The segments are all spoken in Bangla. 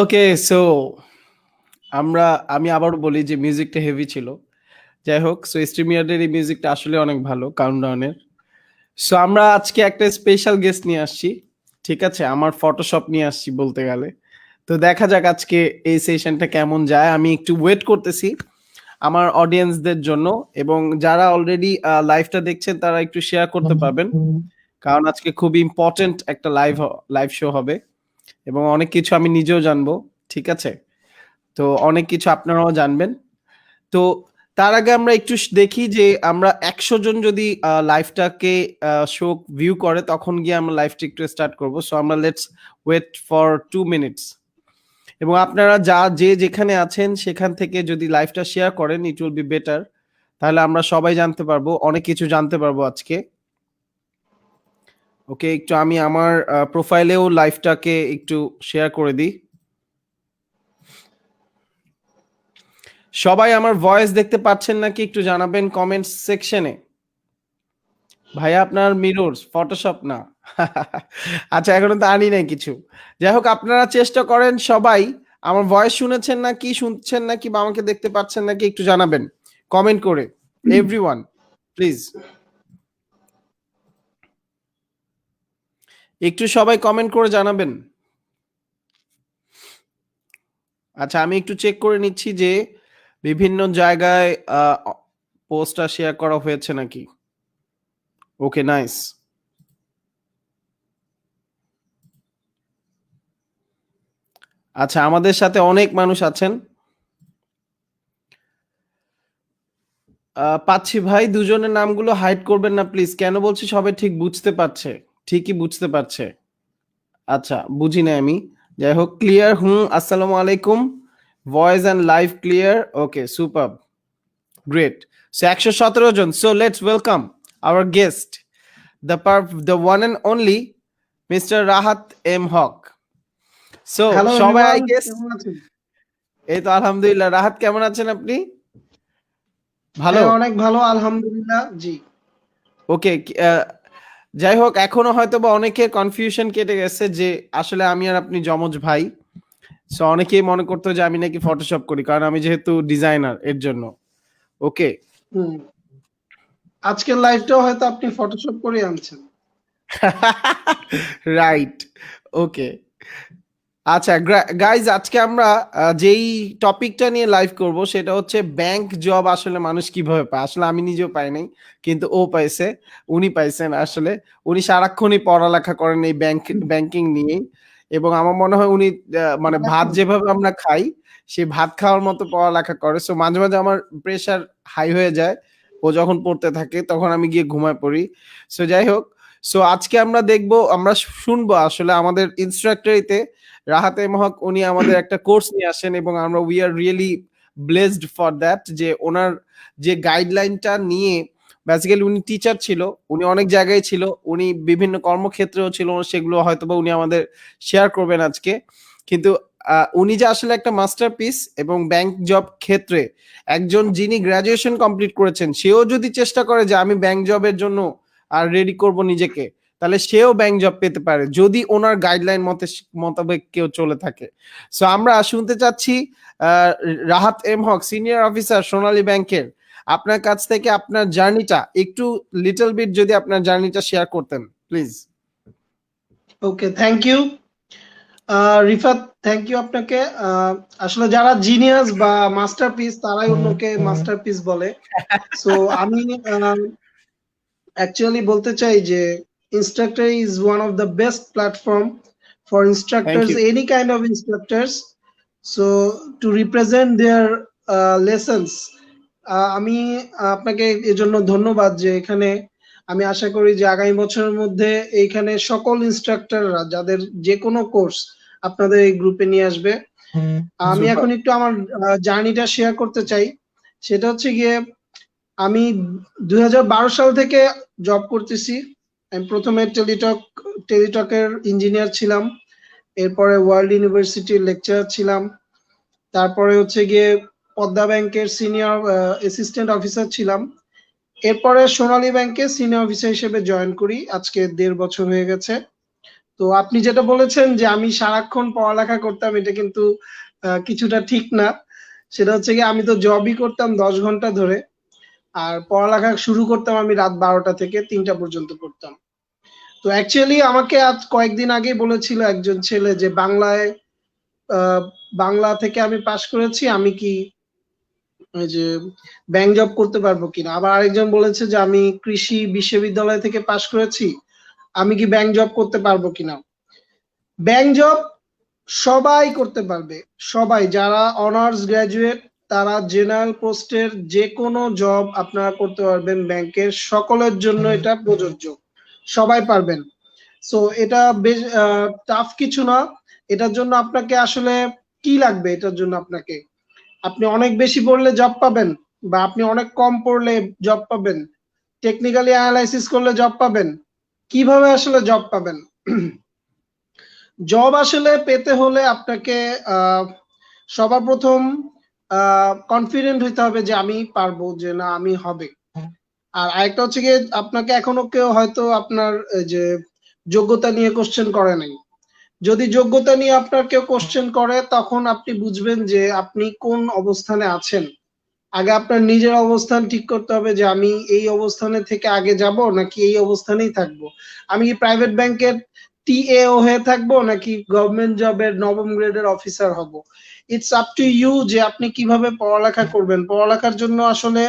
ওকে, সো আমরা আমি আবারও বলি যে মিউজিকটা হেভি ছিল। যাই হোক, সো স্ট্রিমিয়ার্ডের এই মিউজিকটা আসলে অনেক ভালো কাউন্টডাউনের। সো আমরা আজকে একটা স্পেশাল গেস্ট নিয়ে আসছি। ঠিক আছে, আমার ফটোশপ নিয়ে আসছি বলতে গেলে। তো দেখা যাক আজকে এই সেশনটা কেমন যায়। আমি একটু ওয়েট করতেছি আমার অডিয়েন্সদের জন্য, এবং যারা অলরেডি লাইভটা দেখছেন তারা একটু শেয়ার করতে পারবেন, কারণ আজকে খুব ইম্পর্টেন্ট একটা লাইভ শো হবে এবং অনেক কিছু আমি নিজেও জানবো। ঠিক আছে, তো অনেক কিছু আপনারাও জানবেন। তো তার আগে আমরা একটু দেখি যে আমরা 100 জন যদি লাইভটাকে শো ভিউ করে তখন গিয়ে আমরা লাইভটা একটু স্টার্ট করব। সো আমরা লেটস ওয়েট ফর 2 মিনিটস। এবং আপনারা যে যেখানে আছেন সেখান থেকে যদি লাইভটা শেয়ার করেন ইট উইল বি বেটার, তাহলে আমরা সবাই জানতে পারবো, অনেক কিছু জানতে পারবো আজকে। ওকে, একটু আমি আমার প্রোফাইলেও লাইভটাকে একটু শেয়ার করে দিই। সবাই আমার ভয়েস দেখতে পাচ্ছেন নাকি একটু জানাবেন কমেন্ট সেকশনে। ভাইয়া আপনার মিরর ফটোশপ না? আচ্ছা, এখনো তো আনি নাই কিছু। যাই হোক, আপনারা চেষ্টা করেন সবাই। আমার ভয়েস শুনেছেন নাকি, শুনছেন নাকি, বা আমাকে দেখতে পাচ্ছেন নাকি একটু জানাবেন কমেন্ট করে। এভরিওয়ান প্লিজ একটু সবাই কমেন্ট করে জানাবেন। আচ্ছা, আমি একটু চেক করে নিচ্ছি যে বিভিন্ন জায়গায় পোস্টটা শেয়ার করা হয়েছে নাকি। ওকে, নাইস। আচ্ছা, আমাদের সাথে অনেক মানুষ আছেন। পাচ্ছি ভাই, দুজনের নামগুলো হাইড করবেন না প্লিজ। কেন বলছি, সবাই ঠিক বুঝতে পারছে, ঠিকই বুঝতে পারছে। আচ্ছা, বুঝি না আমি। যাই হোক, ক্লিয়ার। আসসালামু আলাইকুম। Voice and live clear. Okay, super, great. So 117 জন। So let's welcome our guest, the one and only mister Rahat M Haq. So hello সবাই আই এভরিওয়ান, গেস। কেমন আছেন? এই তো আলহামদুলিল্লাহ। রাহাত কেমন আছেন আপনি? ভালো। হ্যাঁ, অনেক ভালো আলহামদুলিল্লাহ। জি। ওকে, যাই হোক, এখনো হয়তো বা অনেকের কনফিউশন কেটে গেছে যে আসলে আমি আর আপনি যমজ ভাই। সো অনেকেই মনে করতো যে আমি নাকি ফটোশপ করি, কারণ আমি যেহেতু ডিজাইনার এর জন্য। ওকে। হুম। আজকের লাইভটাও হয়তো আপনি ফটোশপ করে আনছেন। রাইট। ওকে। আচ্ছা গাইজ, আজকে আমরা যেই টপিকটা নিয়ে লাইভ করব সেটা হচ্ছে ব্যাংক জব আসলে মানুষ কিভাবে পায়। আসলে আমি নিজেও পাই নাই, কিন্তু ও পাইছে, উনি পাইছেন। আসলে উনি সারাক্ষণই পড়ালেখা করেন এই ব্যাংকিং নিয়েই, এবং আমার মনে হয় উনি মানে ভাত সারাক্ষণ? যেভাবে আমরা খাই সেই ভাত খাওয়ার মতো পড়ালেখা করে। সো মাঝে মাঝে আমার প্রেশার হাই হয়ে যায়, ও যখন পড়তে থাকে তখন আমি গিয়ে ঘুমায় পড়ি। সো যাই হোক, সো আজকে আমরা দেখবো, আমরা শুনবো আসলে আমাদের ইনস্ট্রাক্টরিতে রাহাত এম হক উনি আমাদের একটা কোর্স নিয়ে আসেন, এবং আমরা we are really blessed for that যে ওনার যে গাইডলাইনটা নিয়ে, বেসিক্যালি উনি টিচার ছিল, উনি অনেক জায়গায় ছিল, উনি বিভিন্ন কর্মক্ষেত্রেও ছিল, সেগুলো হয়তোবা উনি আমাদের শেয়ার করবেন আজকে। কিন্তু উনি যে আসলে একটা মাস্টারপিস, এবং ব্যাংক জব ক্ষেত্রে একজন যিনি গ্রাজুয়েশন কমপ্লিট করেছেন সেও যদি চেষ্টা করে যে আমি ব্যাংক জবের জন্য আর রেডি করব নিজেকে, তাহলে সেও ব্যাংক জব পেতে পারে যদি ওনার গাইডলাইন মোতাবেক কেউ চলে থাকে। সো আমরা শুনতে চাচ্ছি রাহাত এম হক, সিনিয়র অফিসার সোনালী ব্যাংকের, আপনার কাছ থেকে আপনার জার্নিটা একটু লিটল বিট যদি আপনার জার্নিটা শেয়ার করতেন please. Okay, thank you Rifat, thank you আপনাকে। আসলে যারা জিনিয়াস বা মাস্টারপিস তারাই অন্যকে মাস্টারপিস বলে। সো আমি অ্যাকচুয়ালি বলতে চাই যে instructor is one of the best platform for thank instructors, you. Any kind of instructors, so to represent their lessons. আমি আপনাকে এজন্য ধন্যবাদ যে এখানে আমি আশা করি যে আগামী বছরের মধ্যে এইখানে সকল ইনস্ট্রাক্টররা যাদের যে কোনো কোর্স আপনাদের এই গ্রুপে নিয়ে আসবে। আমি সুপার। এখন একটু আমার জার্নিটা শেয়ার করতে চাই। সেটা হচ্ছে গিয়ে আমি 2012 সাল থেকে জব করতেছি। আমি প্রথমে টেলিটকের ইঞ্জিনিয়ার ছিলাম, এরপরে ওয়ার্ল্ড ইউনিভার্সিটির লেকচারার ছিলাম, তারপরে হচ্ছে গিয়ে পদ্মা ব্যাংকের সিনিয়র অ্যাসিস্ট্যান্ট অফিসার ছিলাম, এরপরে সোনালী ব্যাংকে সিনিয়র অফিসার হিসেবে জয়েন করি। আজকে 1.5 বছর হয়ে গেছে। তো আপনি যেটা বলেছেন যে আমি সারাক্ষণ পড়ালেখা করতাম, এটা কিন্তু কিছুটা ঠিক না। সেটা হচ্ছে কি, আমি তো জবই করতাম 10 ঘন্টা ধরে, আর পড়ালেখা শুরু করতাম আমি রাত 12টা থেকে 3টা পর্যন্ত করতাম। তো অ্যাকচুয়ালি আমাকে আজ কয়েকদিন আগেই বলেছিল একজন ছেলে যে আহ, বাংলা থেকে আমি পাশ করেছি, আমি কি ওই যে ব্যাংক জব করতে পারবো কিনা। আবার আরেকজন বলেছে যে আমি কৃষি বিশ্ববিদ্যালয় থেকে পাশ করেছি, আমি কি ব্যাংক জব করতে পারবো কিনা। ব্যাংক জব সবাই করতে পারবে, সবাই যারা অনার্স গ্রাজুয়েট তারা জেনারেল পোস্টের যে কোনো জব আপনারা করতে পারবেন, ব্যাংকের সকলের জন্য এটা প্রযোজ্য, সবাই পারবেন। সো এটা বেশ টাফ কিছু না। এটার জন্য আপনাকে আসলে কি লাগবে, এটার জন্য আপনাকে, আপনি অনেক বেশি পড়লে জব পাবেন, বা আপনি অনেক কম পড়লে জব পাবেন, টেকনিক্যালি অ্যানালাইসিস করলে জব পাবেন, কিভাবে আসলে জব পাবেন? জব আসলে পেতে হলে আপনাকে সবার প্রথম কনফিডেন্ট হইতে হবে যে আমি পারবো, যে না আমি হবে। আর আরেকটা হচ্ছে গিয়ে, আপনাকে এখনো কেউ হয়তো আপনার যে যোগ্যতা নিয়ে কোশ্চেন করে নাই। যদি যোগ্যতা নিয়ে আপনার কেউ কোশ্চেন করে, তখন আপনি বুঝবেন যে আপনি কোন অবস্থানে আছেন। আগে আপনার নিজের অবস্থান ঠিক করতে হবে যে আমি এই অবস্থানে থেকে আগে যাব নাকি এই অবস্থানেই থাকবো। আমি কি প্রাইভেট ব্যাংকের টিএও হয়ে থাকবো নাকি গভর্নমেন্ট জবের নবম গ্রেডের অফিসার হব। ইটস আপ টু ইউ যে আপনি কিভাবে পড়ালেখা করবেন। পড়ালেখার জন্য আসলে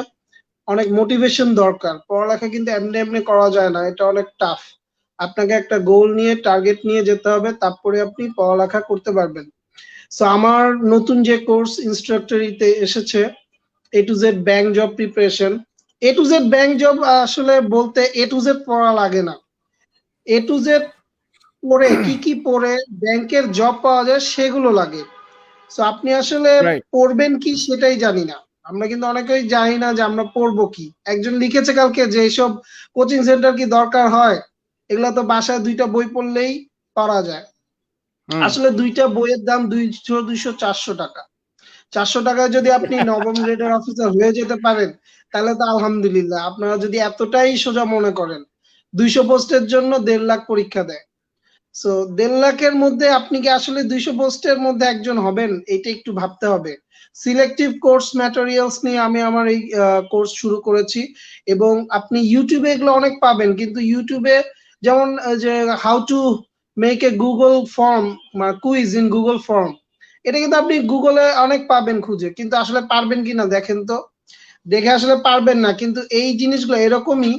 অনেক মোটিভেশন দরকার, পড়ালেখা কিন্তু এমনি এমনি করা যায় না, এটা অনেক টাফ। আপনাকে একটা গোল নিয়ে টার্গেট নিয়ে যেতে হবে, তারপরে আপনি পড়ালেখা করতে পারবেন। সো আমার নতুন যে কোর্স ইনস্ট্রাক্টরিতে এসেছে, A to Z bank job preparation. A to Z bank job আসলে বলতে এ টু জেড পড়া লাগে না, এ টু জেড পড়ে কি কি পড়ে ব্যাংকের জব পাওয়া যায় সেগুলো লাগে। সো আপনি আসলে রাইট। পড়বেন কি সেটাই জানি না। আমরা কিন্তু অনেকেই জানি না যে আমরা পড়বো কি। একজন লিখেছে কালকে যে এইসব কোচিং সেন্টার কি দরকার হয়, এগুলা তো বাসায় 2টা বই পড়লেই পারা যায়। হুম। আসলে 2টা বইয়ের দাম 200, 200, 400 টাকা। 400 টাকায় যদি আপনি নবম গ্রেডের অফিসার হয়ে যেতে পারেন, তাহলে তো আলহামদুলিল্লাহ। আপনারা যদি এতটাই সোজা মনে করেন, 200 পোস্টের জন্য 1.5 লাখ পরীক্ষা দেয়। সো 1.5 লাখের মধ্যে আপনি কি আসলে 200 পোস্টের মধ্যে একজন হবেন, এটা একটু ভাবতে হবে। সিলেক্টিভ কোর্স ম্যাটেরিয়ালস নিয়ে আমি আমার এই কোর্স শুরু করেছি, এবং আপনি ইউটিউবে এগুলো অনেক পাবেন, কিন্তু ইউটিউবে যেমন যে how to make a Google form, quiz in Google form, এটা কিন্তু আপনি গুগলে অনেক পাবেন খুঁজে, কিন্তু আসলে পারবেন কিনা দেখেন তো। দেখে আসলে পারবেন না। কিন্তু এই জিনিসগুলো এরকমই,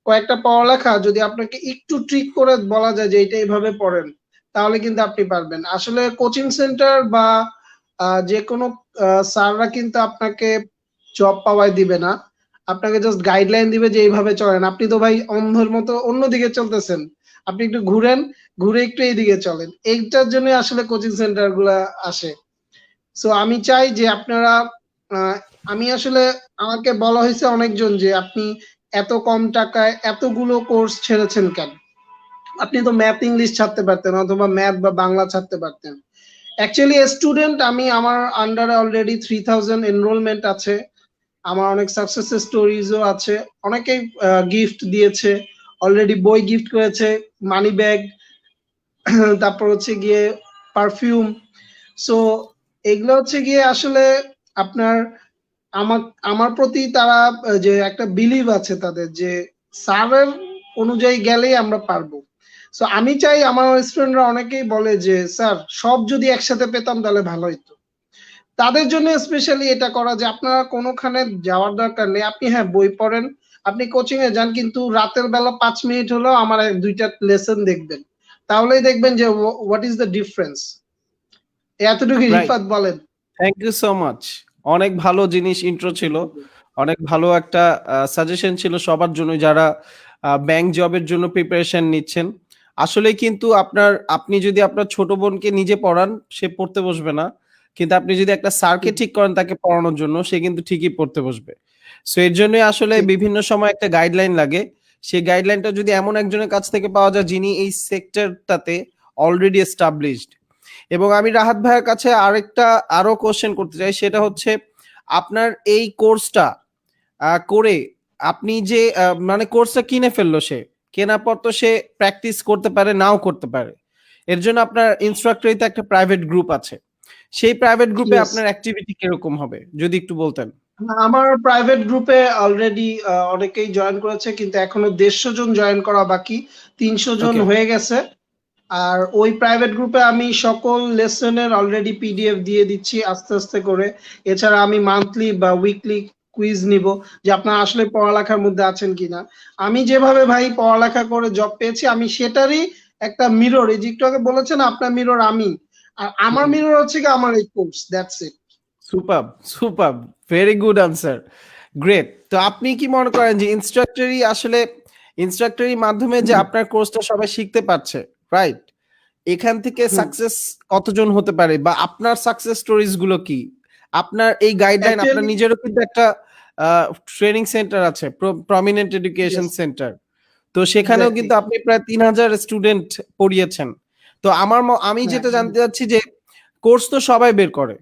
কয়েকটা পড়ালেখা যদি আপনাকে একটু ট্রিক করে বলা যায় যে এটা এইভাবে পড়েন, তাহলে কিন্তু আপনি পারবেন। আসলে কোচিং সেন্টার বা যে কোনো স্যাররা কিন্তু আপনাকে জব পাওয়াই দিবে না, আপনাকে জাস্ট গাইডলাইন দিবে যে এইভাবে চলেন। আপনি তো ভাই অন্ধের মতো অন্যদিকে চলতেছেন, আপনি একটু ঘুরেন, ঘুরে একটু এইদিকে চলেন। এইটার জন্য আসলে কোচিং সেন্টার গুলা আসে। সো আমি চাই যে আপনারা আহ, আমি আসলে, আমাকে বলা হয়েছে অনেকজন যে আপনি এত কম টাকায় এতগুলো কোর্স ছেড়েছেন কেন, আপনি তো ম্যাথ ইংলিশ ছাড়তে পারতেন, অথবা ম্যাথ বা বাংলা ছাড়তে পারতেন। অ্যাকচুয়ালি স্টুডেন্ট আমি, আমার আন্ডারে অলরেডি 3000 এনরোলমেন্ট আছে, আমার অনেক সাকসেস স্টোরিজও আছে, অনেকেই গিফট দিয়েছে, অলরেডি বই গিফট করেছে, মানি ব্যাগ, তারপর হচ্ছে গিয়ে পারফিউম। সো এগুলো হচ্ছে গিয়ে আসলে আপনার, আমার আমার প্রতি তারা যে একটা বিলিভ আছে তাদের, যে স্যারের অনুযায়ী গেলেই আমরা পারবো। সো আমি চাই, আমার স্টুডেন্টরা অনেকেই বলে যে স্যার সব যদি একসাথে পেতাম তাহলে ভালো হতো। তাদের জন্য স্পেশালি এটা করা যে আপনারা কোনোখানে যাওয়ার দরকার নেই, আপনি হ্যাঁ বই পড়েন, আপনি কোচিং এ যান, কিন্তু রাতের বেলা 5 মিনিট হলেও আমার 2টা লেসন দেখবেন, তাহলেই দেখবেন যে হোয়াট ইজ দ্য ডিফারেন্স। এতটুকু রাইট। রিফাত বলেন। Thank you so much. অনেক ভালো জিনিস ইন্ট্রো ছিল। অনেক ভালো একটা সাজেশন ছিল সবার জন্য যারা ব্যাংক জবের জন্য প্রিপারেশন নিচ্ছেন। আসলে কিন্তু আপনি যদি আপনার ছোট বোনকে নিজে পড়ান, সে পড়তে বসবে না। কিন্তু আপনি যদি একটা স্যারকে ঠিক করেন তাকে পড়ানোর জন্য, সে কিন্তু ঠিকই পড়তে বসবে। সো এর জন্য আসলে ঠিক। বিভিন্ন সময় একটা গাইডলাইন লাগে। সেই গাইডলাইনটা যদি এমন একজনের কাছ থেকে পাওয়া যায় যিনি এই সেক্টরটাতে অলরেডি এস্টাবলিশড। এবং আমি রাহাত ভাইয়ের কাছে আরো কোশ্চেন করতে চাই, সেটা হচ্ছে আপনার এই কোর্সটা করে আপনি যে মানে কোর্সটা কিনে ফেললো, সে কেনার পর তো সে প্র্যাকটিস করতে পারে নাও করতে পারে। এর জন্য আপনার ইনস্ট্রাক্টরিতে একটা প্রাইভেট গ্রুপ আছে। সেই প্রাইভেট গ্রুপে Yes. আপনার অ্যাক্টিভিটি কিরকম হবে যদি একটু বলতেন? আমার প্রাইভেট গ্রুপে অলরেডি অনেকেই জয়েন করেছে, কিন্তু এখনো 150 জন জয়েন করা বাকি। 300 জন ওকে। হয়ে গেছে। আর ওই প্রাইভেট গ্রুপে আমি সকল লেসনের অলরেডি পিডিএফ দিয়ে দিচ্ছি আস্তে আস্তে করে। এছাড়া আমি মান্থলি বা উইকলি কুইজ নিব যে আপনারা আসলে পড়ালেখার মধ্যে আছেন কিনা। আমি যেভাবে ভাই পড়ালেখা করে জব পেয়েছি, আমি সেটারই একটা মিরর। এই যে একটু আগে বলেছেন আপনার মিরর আমি, আর আমার মিরর হচ্ছে কি আমার এই course, that's it. Super, super, very good answer, great. তো আপনি কি মনে করেন যে ইনস্ট্রাক্টরি মাধ্যমে যে আপনার কোর্সটা সবাই শিখতে পারছে, রাইট? এখান থেকে সাকসেস কতজন হতে পারে, বা আপনার সাকসেস স্টোরিজ গুলো কি? আপনার এই গাইডলাইন, আপনার অ্যাকচুয়ালি নিজেরও কিন্তু একটা ট্রেনিং সেন্টার আছে, প্রমিনেন্ট এডুকেশন ইয়েস, সেন্টার। তো সেখানেও এক্স্যাক্টলি। কিন্তু আপনি প্রায় 3000 স্টুডেন্ট পড়িয়েছেন। তো আমি হ্যাঁ, যেটা জানতে চাচ্ছি যে কোর্স তো সবাই বের করে,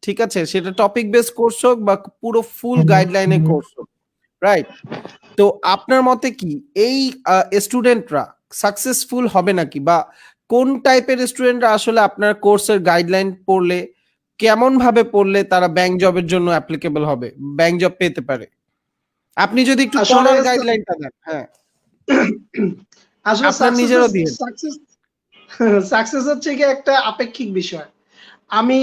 ঠিক আছে, সেটা টপিক বেস কোর্স হোক বা পুরো ফুল গাইডলাইনের কোর্স হোক, রাইট? তো আপনার মতে কি এই স্টুডেন্টরা সাকসেসফুল হবে নাকি, বা কোন টাইপের স্টুডেন্টরা আসলে আপনার কোর্সের গাইডলাইন পড়লে, কেমন ভাবে পড়লে তারা ব্যাংক জবের জন্য অ্যাপ্লিকেবল হবে, ব্যাংক জব পেতে পারে? আপনি যদি একটু আসলে পড়ার গাইডলাইনটা দেন। হ্যাঁ, আসলে আপনার নিজেরও দিয়ে। সাকসেস সাকসেস হচ্ছে কি একটা আপেক্ষিক বিষয়। আমি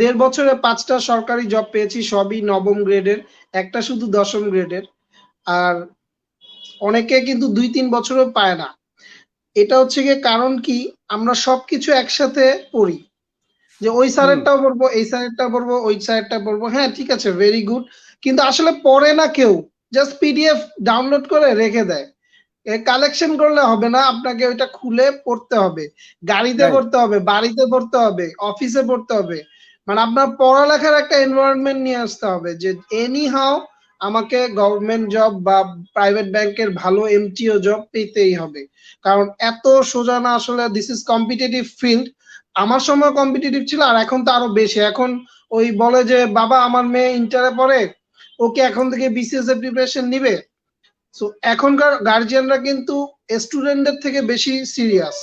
1.5 বছরে 5টা সরকারি জব পেয়েছি, সবই নবম গ্রেডের, একটা শুধু 10ম গ্রেডের। আর অনেকে কিন্তু 2-3 বছরও পায় না। এটা হচ্ছে গিয়ে কারণ কি, আমরা সবকিছু একসাথে পড়ি। যে ওই স্যারেরটাও পড়বো, এই স্যারেরটা পড়বো, ওই স্যারেরটা পড়বো, হ্যাঁ ঠিক আছে, ভেরি গুড। কিন্তু আসলে পড়ে না কেউ, জাস্ট পিডিএফ ডাউনলোড করে রেখে দেয়। কালেকশন করলে হবে না, আপনাকে ওইটা খুলে পড়তে হবে। গাড়িতে রাইট। পড়তে হবে, বাড়িতে পড়তে হবে, অফিসে পড়তে হবে। মানে আপনার পড়ালেখার একটা এনভায়রনমেন্ট নিয়ে আসতে হবে যে এনি হাউ আমাকে গভর্নমেন্ট জব বা প্রাইভেট ব্যাংকের ভালো এমটিও জব পেতেই হবে। কারণ এত সোজা না আসলে, দিস ইজ কম্পিটিটিভ ফিল্ড। আমার সময় কম্পিটিটিভ ছিল, আর এখন তো আরো বেশি। এখন ওই বলে যে বাবা আমার মেয়ে ইন্টারে পড়ে, ওকে এখন থেকে বিসিএস এর প্রিপারেশন নিবে। সো এখনকার গার্জিয়ানরা কিন্তু স্টুডেন্টদের থেকে বেশি সিরিয়াস।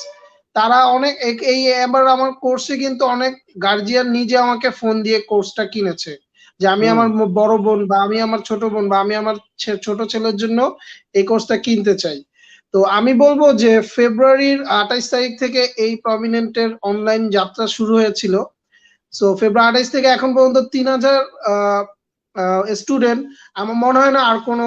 তারা অনেক এই এবার আমার কোর্সে কিন্তু অনেক গার্জিয়ান নিজে আমাকে ফোন দিয়ে কোর্সটা কিনেছে, যে আমি আমার বড় বোন বা আমি আমার ছোট বোন বা আমি আমার ছোট ছেলের জন্য এই কোর্সটা কিনতে চাই। তো আমি বলবো যে ফেব্রুয়ারির 28 তারিখ থেকে এই প্রমিনেন্টের অনলাইন যাত্রা শুরু হয়েছিল। সো ফেব্রুয়ারি 28 থেকে এখন পর্যন্ত 3000 স্টুডেন্ট। আমার মনে হয় না আর কোনো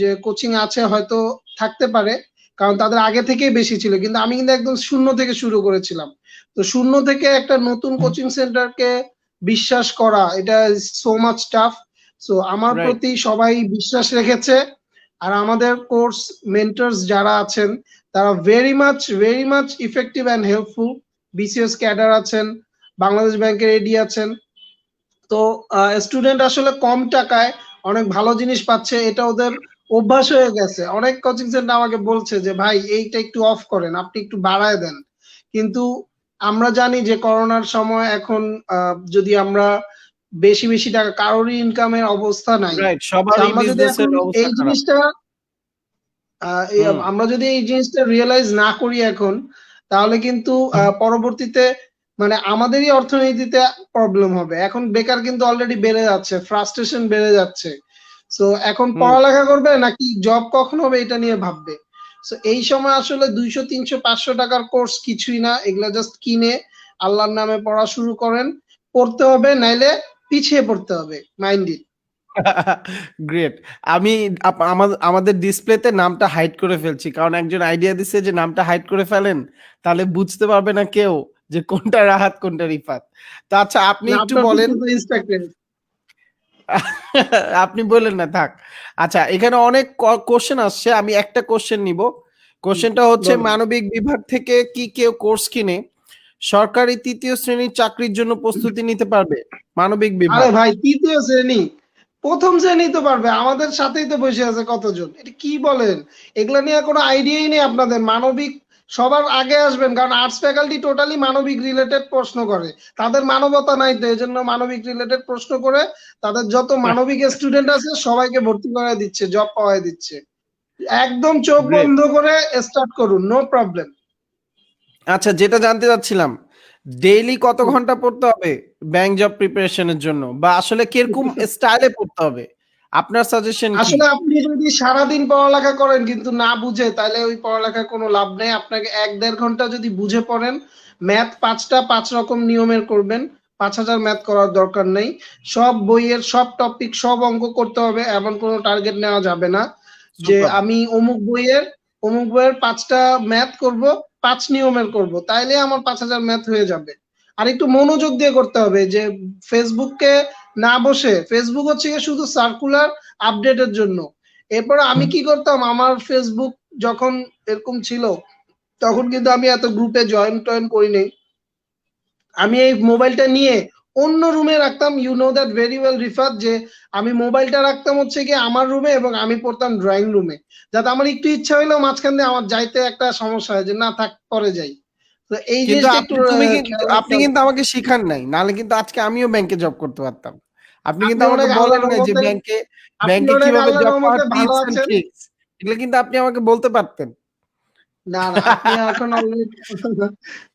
যে কোচিং আছে, হয়তো থাকতে পারে, কারণ তাদের আগে থেকেই বেশি ছিল। কিন্তু আমি কিন্তু একদম শূন্য থেকে শুরু করেছিলাম। তো শূন্য থেকে একটা নতুন কোচিং সেন্টারকে বিশ্বাস করা, এটা সো মাচ টাফ। সো আমার রাইট। প্রতি সবাই বিশ্বাস রেখেছে। আর আমাদের কোর্স মেন্টরস যারা আছেন, তারা very much effective and helpful. BCS cadre আছেন, বাংলাদেশ ব্যাংকের এডি আছেন। তো স্টুডেন্ট আসলে কম টাকায় অনেক ভালো জিনিস পাচ্ছে, এটা ওদের অভ্যাস হয়ে গেছে। অনেক কোচিং সেন্টার আমাকে বলছে যে ভাই এইটা একটু অফ করেন, আপনি একটু বাড়ায় দেন। কিন্তু আমরা জানি যে করোনার সময় এখন যদি আমরা বেশি বেশি টাকা, কারোরই ইনকামের অবস্থা নাই। রাইট, তো সবারই আমরা যদি বিজনেসের এখন অবস্থা এই খারাপ। জিনিসটা আমরা যদি এই জিনিসটা রিয়েলাইজ না করি এখন, তাহলে কিন্তু পরবর্তীতে মানে আমাদেরই অর্থনীতিতে প্রবলেম হবে। এখন বেকার কিন্তু অলরেডি বেড়ে যাচ্ছে, ফ্রাস্ট্রেশন বেড়ে যাচ্ছে। সো এখন পড়ালেখা করবে নাকি জব কখন হবে এটা নিয়ে ভাববে। সো এই সময় আসলে 200 300 500 টাকার কোর্স কিছুই না, এগুলা জাস্ট কিনে আল্লাহর নামে পড়া শুরু করেন। পড়তে হবে, নাইলে পিছিয়ে পড়তে হবে, মাইন্ড ইট। গ্রেট। আমি আমাদের ডিসপ্লেতে নামটা হাইড করে ফেলছি, কারণ একজন আইডিয়া দিছে যে নামটা হাইড করে ফেলেন, তাহলে বুঝতে পারবে না কেউ যে কোনটা রাহাত কোনটা রিফাত। তো আচ্ছা, আপনি না, একটু আপনার বলেন। তো ইন্সপেক্টর। আপনি বললেন না, থাক। আচ্ছা, এখানে অনেক কোশ্চেন আসছে, আমি একটা কোশ্চেন নিব। কোশ্চেনটা হচ্ছে, বলেন। মানবিক বিভাগ থেকে কি কেউ কোর্স কিনে সরকারি 3য় শ্রেণীর চাকরির জন্য প্রস্তুতি নিতে পারবে? মানবিক আরে বিভাগ। ভাই, 3য় শ্রেণী, 1ম শ্রেণী তো পারবে। আমাদের সাথেই তো বসে আছে কতজন। এটা কি বলেন? এগুলা নিয়ে কোনো আইডিয়াই নেই আপনাদের। মানবিক সবার আগে আসবেন, কারণ আর্টস ফ্যাকাল্টি টোটালি মানবিক রিলেটেড প্রশ্ন করে। তাদের মানবতা নাই, তো এজন্য মানবিক রিলেটেড প্রশ্ন করে তাদের যত মানবিক স্টুডেন্ট আছে সবাইকে ভর্তি করে দিচ্ছে, জব পাওয়াই দিচ্ছে। একদম চোখ গ্রেট। বন্ধ করে স্টার্ট করুন, নো প্রবলেম। আচ্ছা, যেটা জানতে চাচ্ছিলাম, ডেইলি কত ঘন্টা পড়তে হবে ব্যাংক জব প্রিপারেশনের জন্য, বা আসলে কিরকম স্টাইলে পড়তে হবে? আপনার সাজেশন কি? আসলে আপনি যদি সারাদিন পড়ালেখা করেন কিন্তু না বুঝে, তাহলে ওই পড়ালেখার কোনো লাভ নেই। আপনাকে ১-১.৫ ঘন্টা যদি বুঝে পড়েন, ম্যাথ ৫টা ৫ রকম নিয়মের করবেন। ৫,০০০ ম্যাথ করার দরকার নেই। সব বইয়ের সব টপিক, সব অঙ্ক করতে হবে, এমন কোনো টার্গেট নেওয়া যাবে না যে সুপার। আমি অমুক বইয়ের ৫টা ম্যাথ করব, ৫ নিয়মের করব। তাইলে আমার ৫,০০০ ম্যাথ হয়ে যাবে। আর একটু মনোযোগ দিয়ে করতে হবে যে ফেসবুকে না বসে, ফেসবুক হচ্ছে গিয়ে শুধু সার্কুলার আপডেটের জন্য। এরপরে আমি কি করতাম, আমার ফেসবুক যখন এরকম ছিল, তখন কিন্তু আমি এত গ্রুপে জয়েন টয়েন করি নাই। আমি এই মোবাইলটা নিয়ে অন্য রুমে রাখতাম। You know that very well Rifat, যে আমি মোবাইলটা রাখতাম হচ্ছে গিয়ে আমার রুমে এবং আমি পড়তাম ড্রয়িং রুমে, যাতে আমার একটু ইচ্ছা হইলেও মাঝখান দিয়ে আমার যাইতে একটা সমস্যা হয় যে না থাক পরে যাই। তো এই কিন্তু জিনিসটা একটু খেয়াল আপনি রাখতে হবে। কিন্তু আমাকে শিখান নাই, নাহলে কিন্তু আজকে আমিও ব্যাংকে জব করতে পারতাম। আপনি কিন্তু আপনি আমাকে অনেক বলেন আল্লাহর নাই যে রহমতে ব্যাংকে আপনি ব্যাংকে অনেক কিভাবে আল্লাহর জব পাওয়ার রহমতে ভালো টিপস এন্ড আছেন। ট্রিক্স, এগুলো কিন্তু আপনি আমাকে বলতে পারতেন। না, না,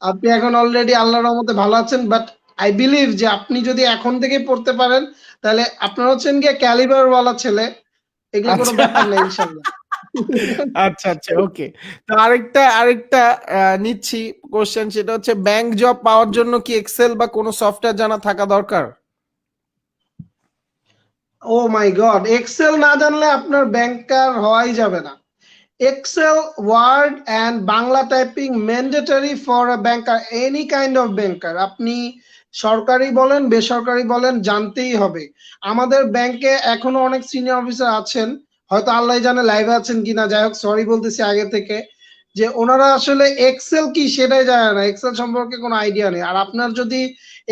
আপনি এখন অলরেডি আল্লাহর রহমতে ভালো আছেন। বাট আই বিলিভ যে আপনি যদি এখন থেকে পড়তে পারেন, তাহলে আপনার হচ্ছেন গিয়ে ক্যালিবার ওয়ালা ছেলে। এগুলো কোনো আচ্ছা। ব্যাপার না ইনশাআল্লাহ। আচ্ছা, আচ্ছা, ওকে। তো আরেকটা নিচ্ছি কোশ্চেন, সেটা হচ্ছে ব্যাংক জব পাওয়ার জন্য কি এক্সেল বা কোনো সফটওয়্যার জানা থাকা দরকার? ও মাই গড, এক্সেল না জানলে আপনার ব্যাংকার হওয়াই যাবে না। Excel, Word and Bangla typing mandatory for a banker, any kind of banker. আপনি সরকারি বলেন বেসরকারি বলেন, জানতেই হবে। আমাদের ব্যাংকে এখনো অনেক সিনিয়র অফিসার আছেন, হয়তো আল্লাহ জানে লাইভে আছেন কিনা, যাই হোক সরি বলতেছি আগে থেকে, যে ওনারা আসলে এক্সেল কি সেটাই জানে না, এক্সেল সম্পর্কে কোনো আইডিয়া নেই। আর আপনার যদি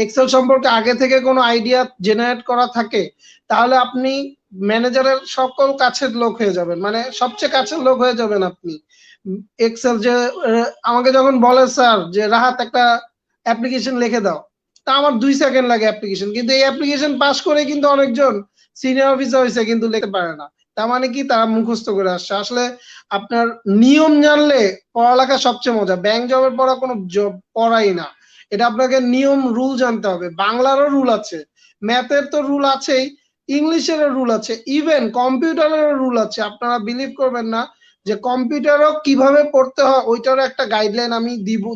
এক্সেল সম্পর্কে আগে থেকে কোনো আইডিয়া জেনারেট করা থাকে, তাহলে আপনি ম্যানেজারের সকল কাছের লোক হয়ে যাবেন, মানে সবচেয়ে কাছের লোক হয়ে যাবেন আপনি। এক্সেল যে আমাকে যখন বলে স্যার যে রাহাত একটা অ্যাপ্লিকেশন লিখে দাও, তা আমার 2 সেকেন্ড লাগে অ্যাপ্লিকেশন, কিন্তু এই অ্যাপ্লিকেশন পাস করে কিন্তু অনেকজন সিনিয়র অফিসার হয়েছে কিন্তু লিখতে পারে না। তার মানে কি, তারা মুখস্থ করে আসছে। আসলে আপনার নিয়ম জানলে পড়ালেখা সবচেয়ে মজা। ব্যাংক জবের পড়া কোনো জব পড়াই না, এটা আপনাকে নিয়ম রুল জানতে হবে। বাংলারও রুল আছে, ম্যাথের তো রুল আছেই, ইংলিশেরও রুল আছে, ইভেন কম্পিউটারেরও রুল আছে। আপনারা বিলিভ করবেন না যে কম্পিউটারও কিভাবে পড়তে হয় ওইটারও একটা গাইডলাইন আমি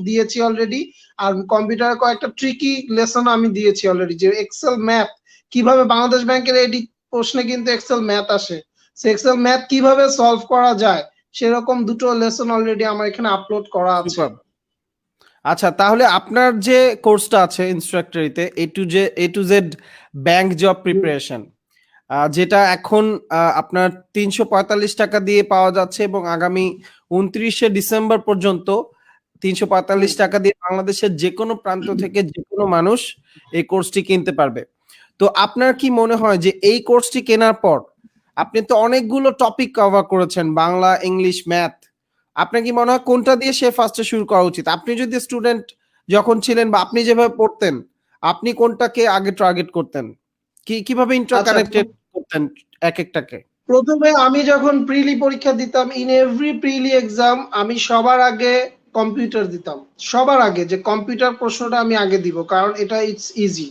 দিয়েছি অলরেডি। আর কম্পিউটারে কয়েকটা ট্রিকি লেসন আমি দিয়েছি অলরেডি, যে এক্সেল ম্যাথ কিভাবে, বাংলাদেশ ব্যাংকের এডি প্রশ্নে কিন্তু এক্সেল ম্যাথ আসে, সে এক্সেল ম্যাথ কিভাবে সলভ করা যায়, সেরকম 2টো লেসন অলরেডি আমার এখানে আপলোড করা আছে। সুপার। আচ্ছা, তাহলে আপনার যে কোর্সটা আছে ইনস্ট্রাক্টরিতে, A to Z bank job preparation, যেটা এখন আপনার ৩৪৫ টাকা দিয়ে পাওয়া যাচ্ছে, এবং আগামী ২৯শে ডিসেম্বর পর্যন্ত ৩৪৫ টাকা দিয়ে বাংলাদেশের যে কোনো প্রান্ত থেকে যে কোনো মানুষ এই কোর্সটি কিনতে পারবে। তো আপনার কি মনে হয় যে এই কোর্সটি কেনার পর, আপনি তো অনেকগুলো টপিক কভার করেছেন, বাংলা, ইংলিশ, ম্যাথ, আপনার কি মনে হয় কোনটা দিয়ে সে ফার্স্টে শুরু করা উচিত? আপনি যদি স্টুডেন্ট যখন ছিলেন, বা আপনি যেভাবে পড়তেন, আপনি কোনটাকে আগে টার্গেট করতেন? কিভাবে আচ্ছা, ইন্টারকানেক্টেড করতেন এক একটাকে? প্রথমে আমি যখন প্রিলি পরীক্ষা দিতাম, ইন এভরি প্রিলি এক্সাম আমি সবার আগে কম্পিউটার দিতাম। সবার আগে যে কম্পিউটার প্রশ্নটা আমি আগে দিব, কারণ এটা ইটস ইজি।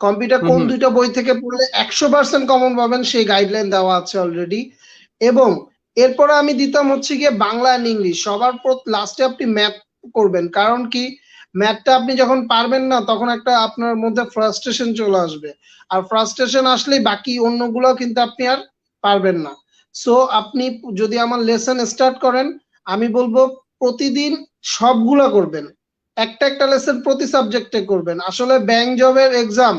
কম্পিউটার হুম, কোন হুম। 2টা বই থেকে পড়লে 100% কমন পাবেন সেই গাইডলাইন দেওয়া আছে অলরেডি। এবং এরপরে আমি দিতাম হচ্ছে গিয়ে বাংলা এন্ড ইংলিশ। সবার লাস্টে আপনি ম্যাথ করবেন, কারণ কি, ম্যাথটা আপনি যখন পারবেন না তখন একটা আপনার মধ্যে ফ্রাস্ট্রেশন চলে আসবে। আর ফ্রাস্ট্রেশন আসলেই বাকি অন্যগুলো কিন্তু আপনি আর পারবেন না। সো আপনি যদি আমার লেসন স্টার্ট করেন, আমি বলবো প্রতিদিন সবগুলা করবেন। একটা একটা লেসন প্রতি সাবজেক্টে করবেন। আসলে ব্যাংক জবের এক্সাম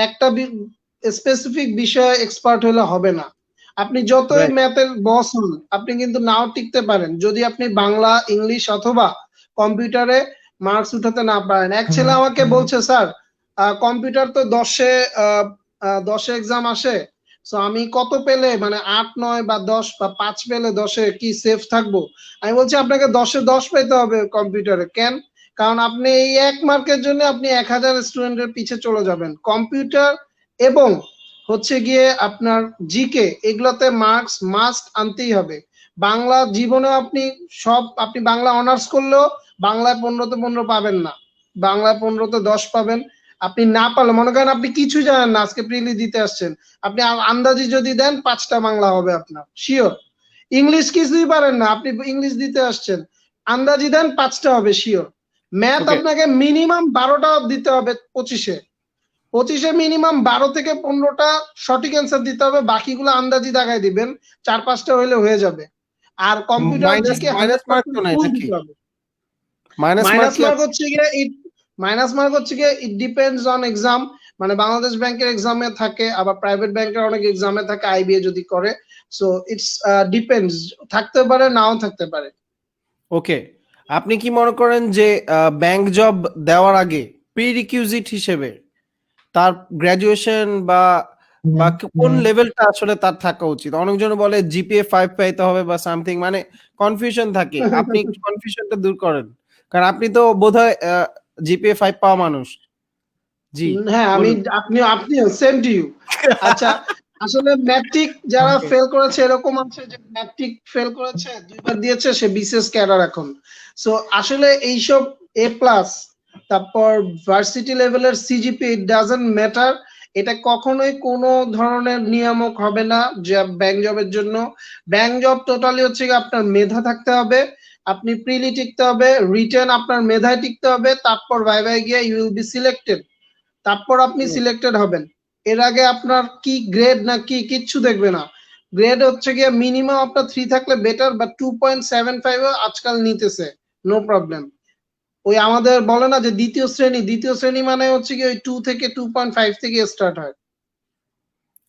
একটা স্পেসিফিক বিষয়ে এক্সপার্ট হলে হবে না। আপনি যতই রাইট। ম্যাথের বস হন, আপনি কিন্তু নাও টিকতে পারেন যদি আপনি বাংলা, ইংলিশ অথবা কম্পিউটারে মার্কস উঠাতে না পারেন। এক ছেলে আমাকে বলছে স্যার কম্পিউটার তো 10-এ এক্সাম আসে, সো আমি কত পেলে, মানে 8, 9 বা 10 বা 5 পেলে 10-এ কি সেফ থাকবো? আমি বলছি আপনাকে 10-এ 10 পেতে হবে কম্পিউটারে। কেন? কারণ আপনি এই 1 মার্কের জন্য আপনি 1000 স্টুডেন্টের পিছে চলে যাবেন। কম্পিউটার এবং হচ্ছে গিয়ে আপনার জিকে, এগুলোতে মার্কস মাস্ট আনতেই হবে। বাংলা জীবনে আপনি বাংলা অনার্স করলেও বাংলায় 15-তে 15 পাবেন না, বাংলায় 15-তে 10 পাবেন। আপনি না পারলে মনে করেন আপনি কিছু জানেন না, আজকে প্রিলি দিতে আসছেন, আপনি আন্দাজি যদি দেন 5টা বাংলা হবে আপনার শিওর। ইংলিশ কিছুই পারেন না, আপনি ইংলিশ দিতে আসছেন, আন্দাজি দেন 5টা হবে শিওর। ম্যাথ ওকে আপনাকে মিনিমাম 12টা দিতে হবে 25-এ মিনিমাম 12 থেকে 15টা সঠিক অ্যান্সার দিতে হবে, বাকিগুলো আন্দাজি দাগায় দিবেন, 4-5টা হইলে হয়ে যাবে। আর computer minus GK minus mark 100% তো নাই ফুল নাকি? দিতে হবে। মাইনাস মার্ক মাইনাস কি মার্ক আছে? হচ্ছে গিয়ে ইট ডিপেন্ডস অন এক্সাম, মানে বাংলাদেশ ব্যাংকের এক্সামে থাকে, আবার প্রাইভেট ব্যাংকের অনেক এক্সামে থাকে আইবিএ যদি করে। সো ইটস ডিপেন্ডস, থাকতে পারে নাও থাকতে পারে। ওকে, আপনি কি মনে করেন যে ব্যাংক জব দেওয়ার আগে প্রিরিকিউজিট হিসেবে তার গ্র্যাজুয়েশন বা বা কোন লেভেলটা আসলে তার থাকা উচিত? অনেকজন বলে জিপিএ 5 পাইতে হবে বা সামথিং, মানে কনফিউশন থাকে। আপনি কনফিউশনটা দূর করেন, কারণ আপনি তো বোধহয় জিপিএ 5 পাওয়া মানুষ। জি হ্যাঁ, আমি বলুন। আপনিও সেম টু ইউ। আচ্ছা, আসলে ম্যাট্রিক যারা ওকে ফেল করেছে এরকম আছে যে ম্যাট্রিক ফেল করেছে, 2বার দিয়েছে, সে বিসিএস ক্যাডার এখন। সো আসলে এইসব এ প্লাস, তারপর ভার্সিটি লেভেলের সিজিপি, ইট ডাজন্ট ম্যাটার। এটা কখনোই কোনো ধরনের নিয়ামক হবে না যে ব্যাংক জবের জন্য। ব্যাংক জব টোটালি হচ্ছে কি আপনার মেধা থাকতে হবে, আপনি প্রিলি টিকতে হবে, রিটেন আপনার মেধায় টিকতে হবে, তারপর ভাইভায় গিয়ে ইউ উইল বি সিলেক্টেড, তারপর আপনি সিলেক্টেড হবেন। এর আগে আপনার কি গ্রেড না কি কিচ্ছু দেখবে না। গ্রেড হচ্ছে গিয়ে মিনিমাম আপনার 3 থাকলে বেটার, বা 2.75 আজকাল নিতেছে, নো প্রবলেম। ওই আমাদের বলে না যে দ্বিতীয় শ্রেণী মানে হচ্ছে কি ওই 2 থেকে 2.5 থেকে স্টার্ট হয়।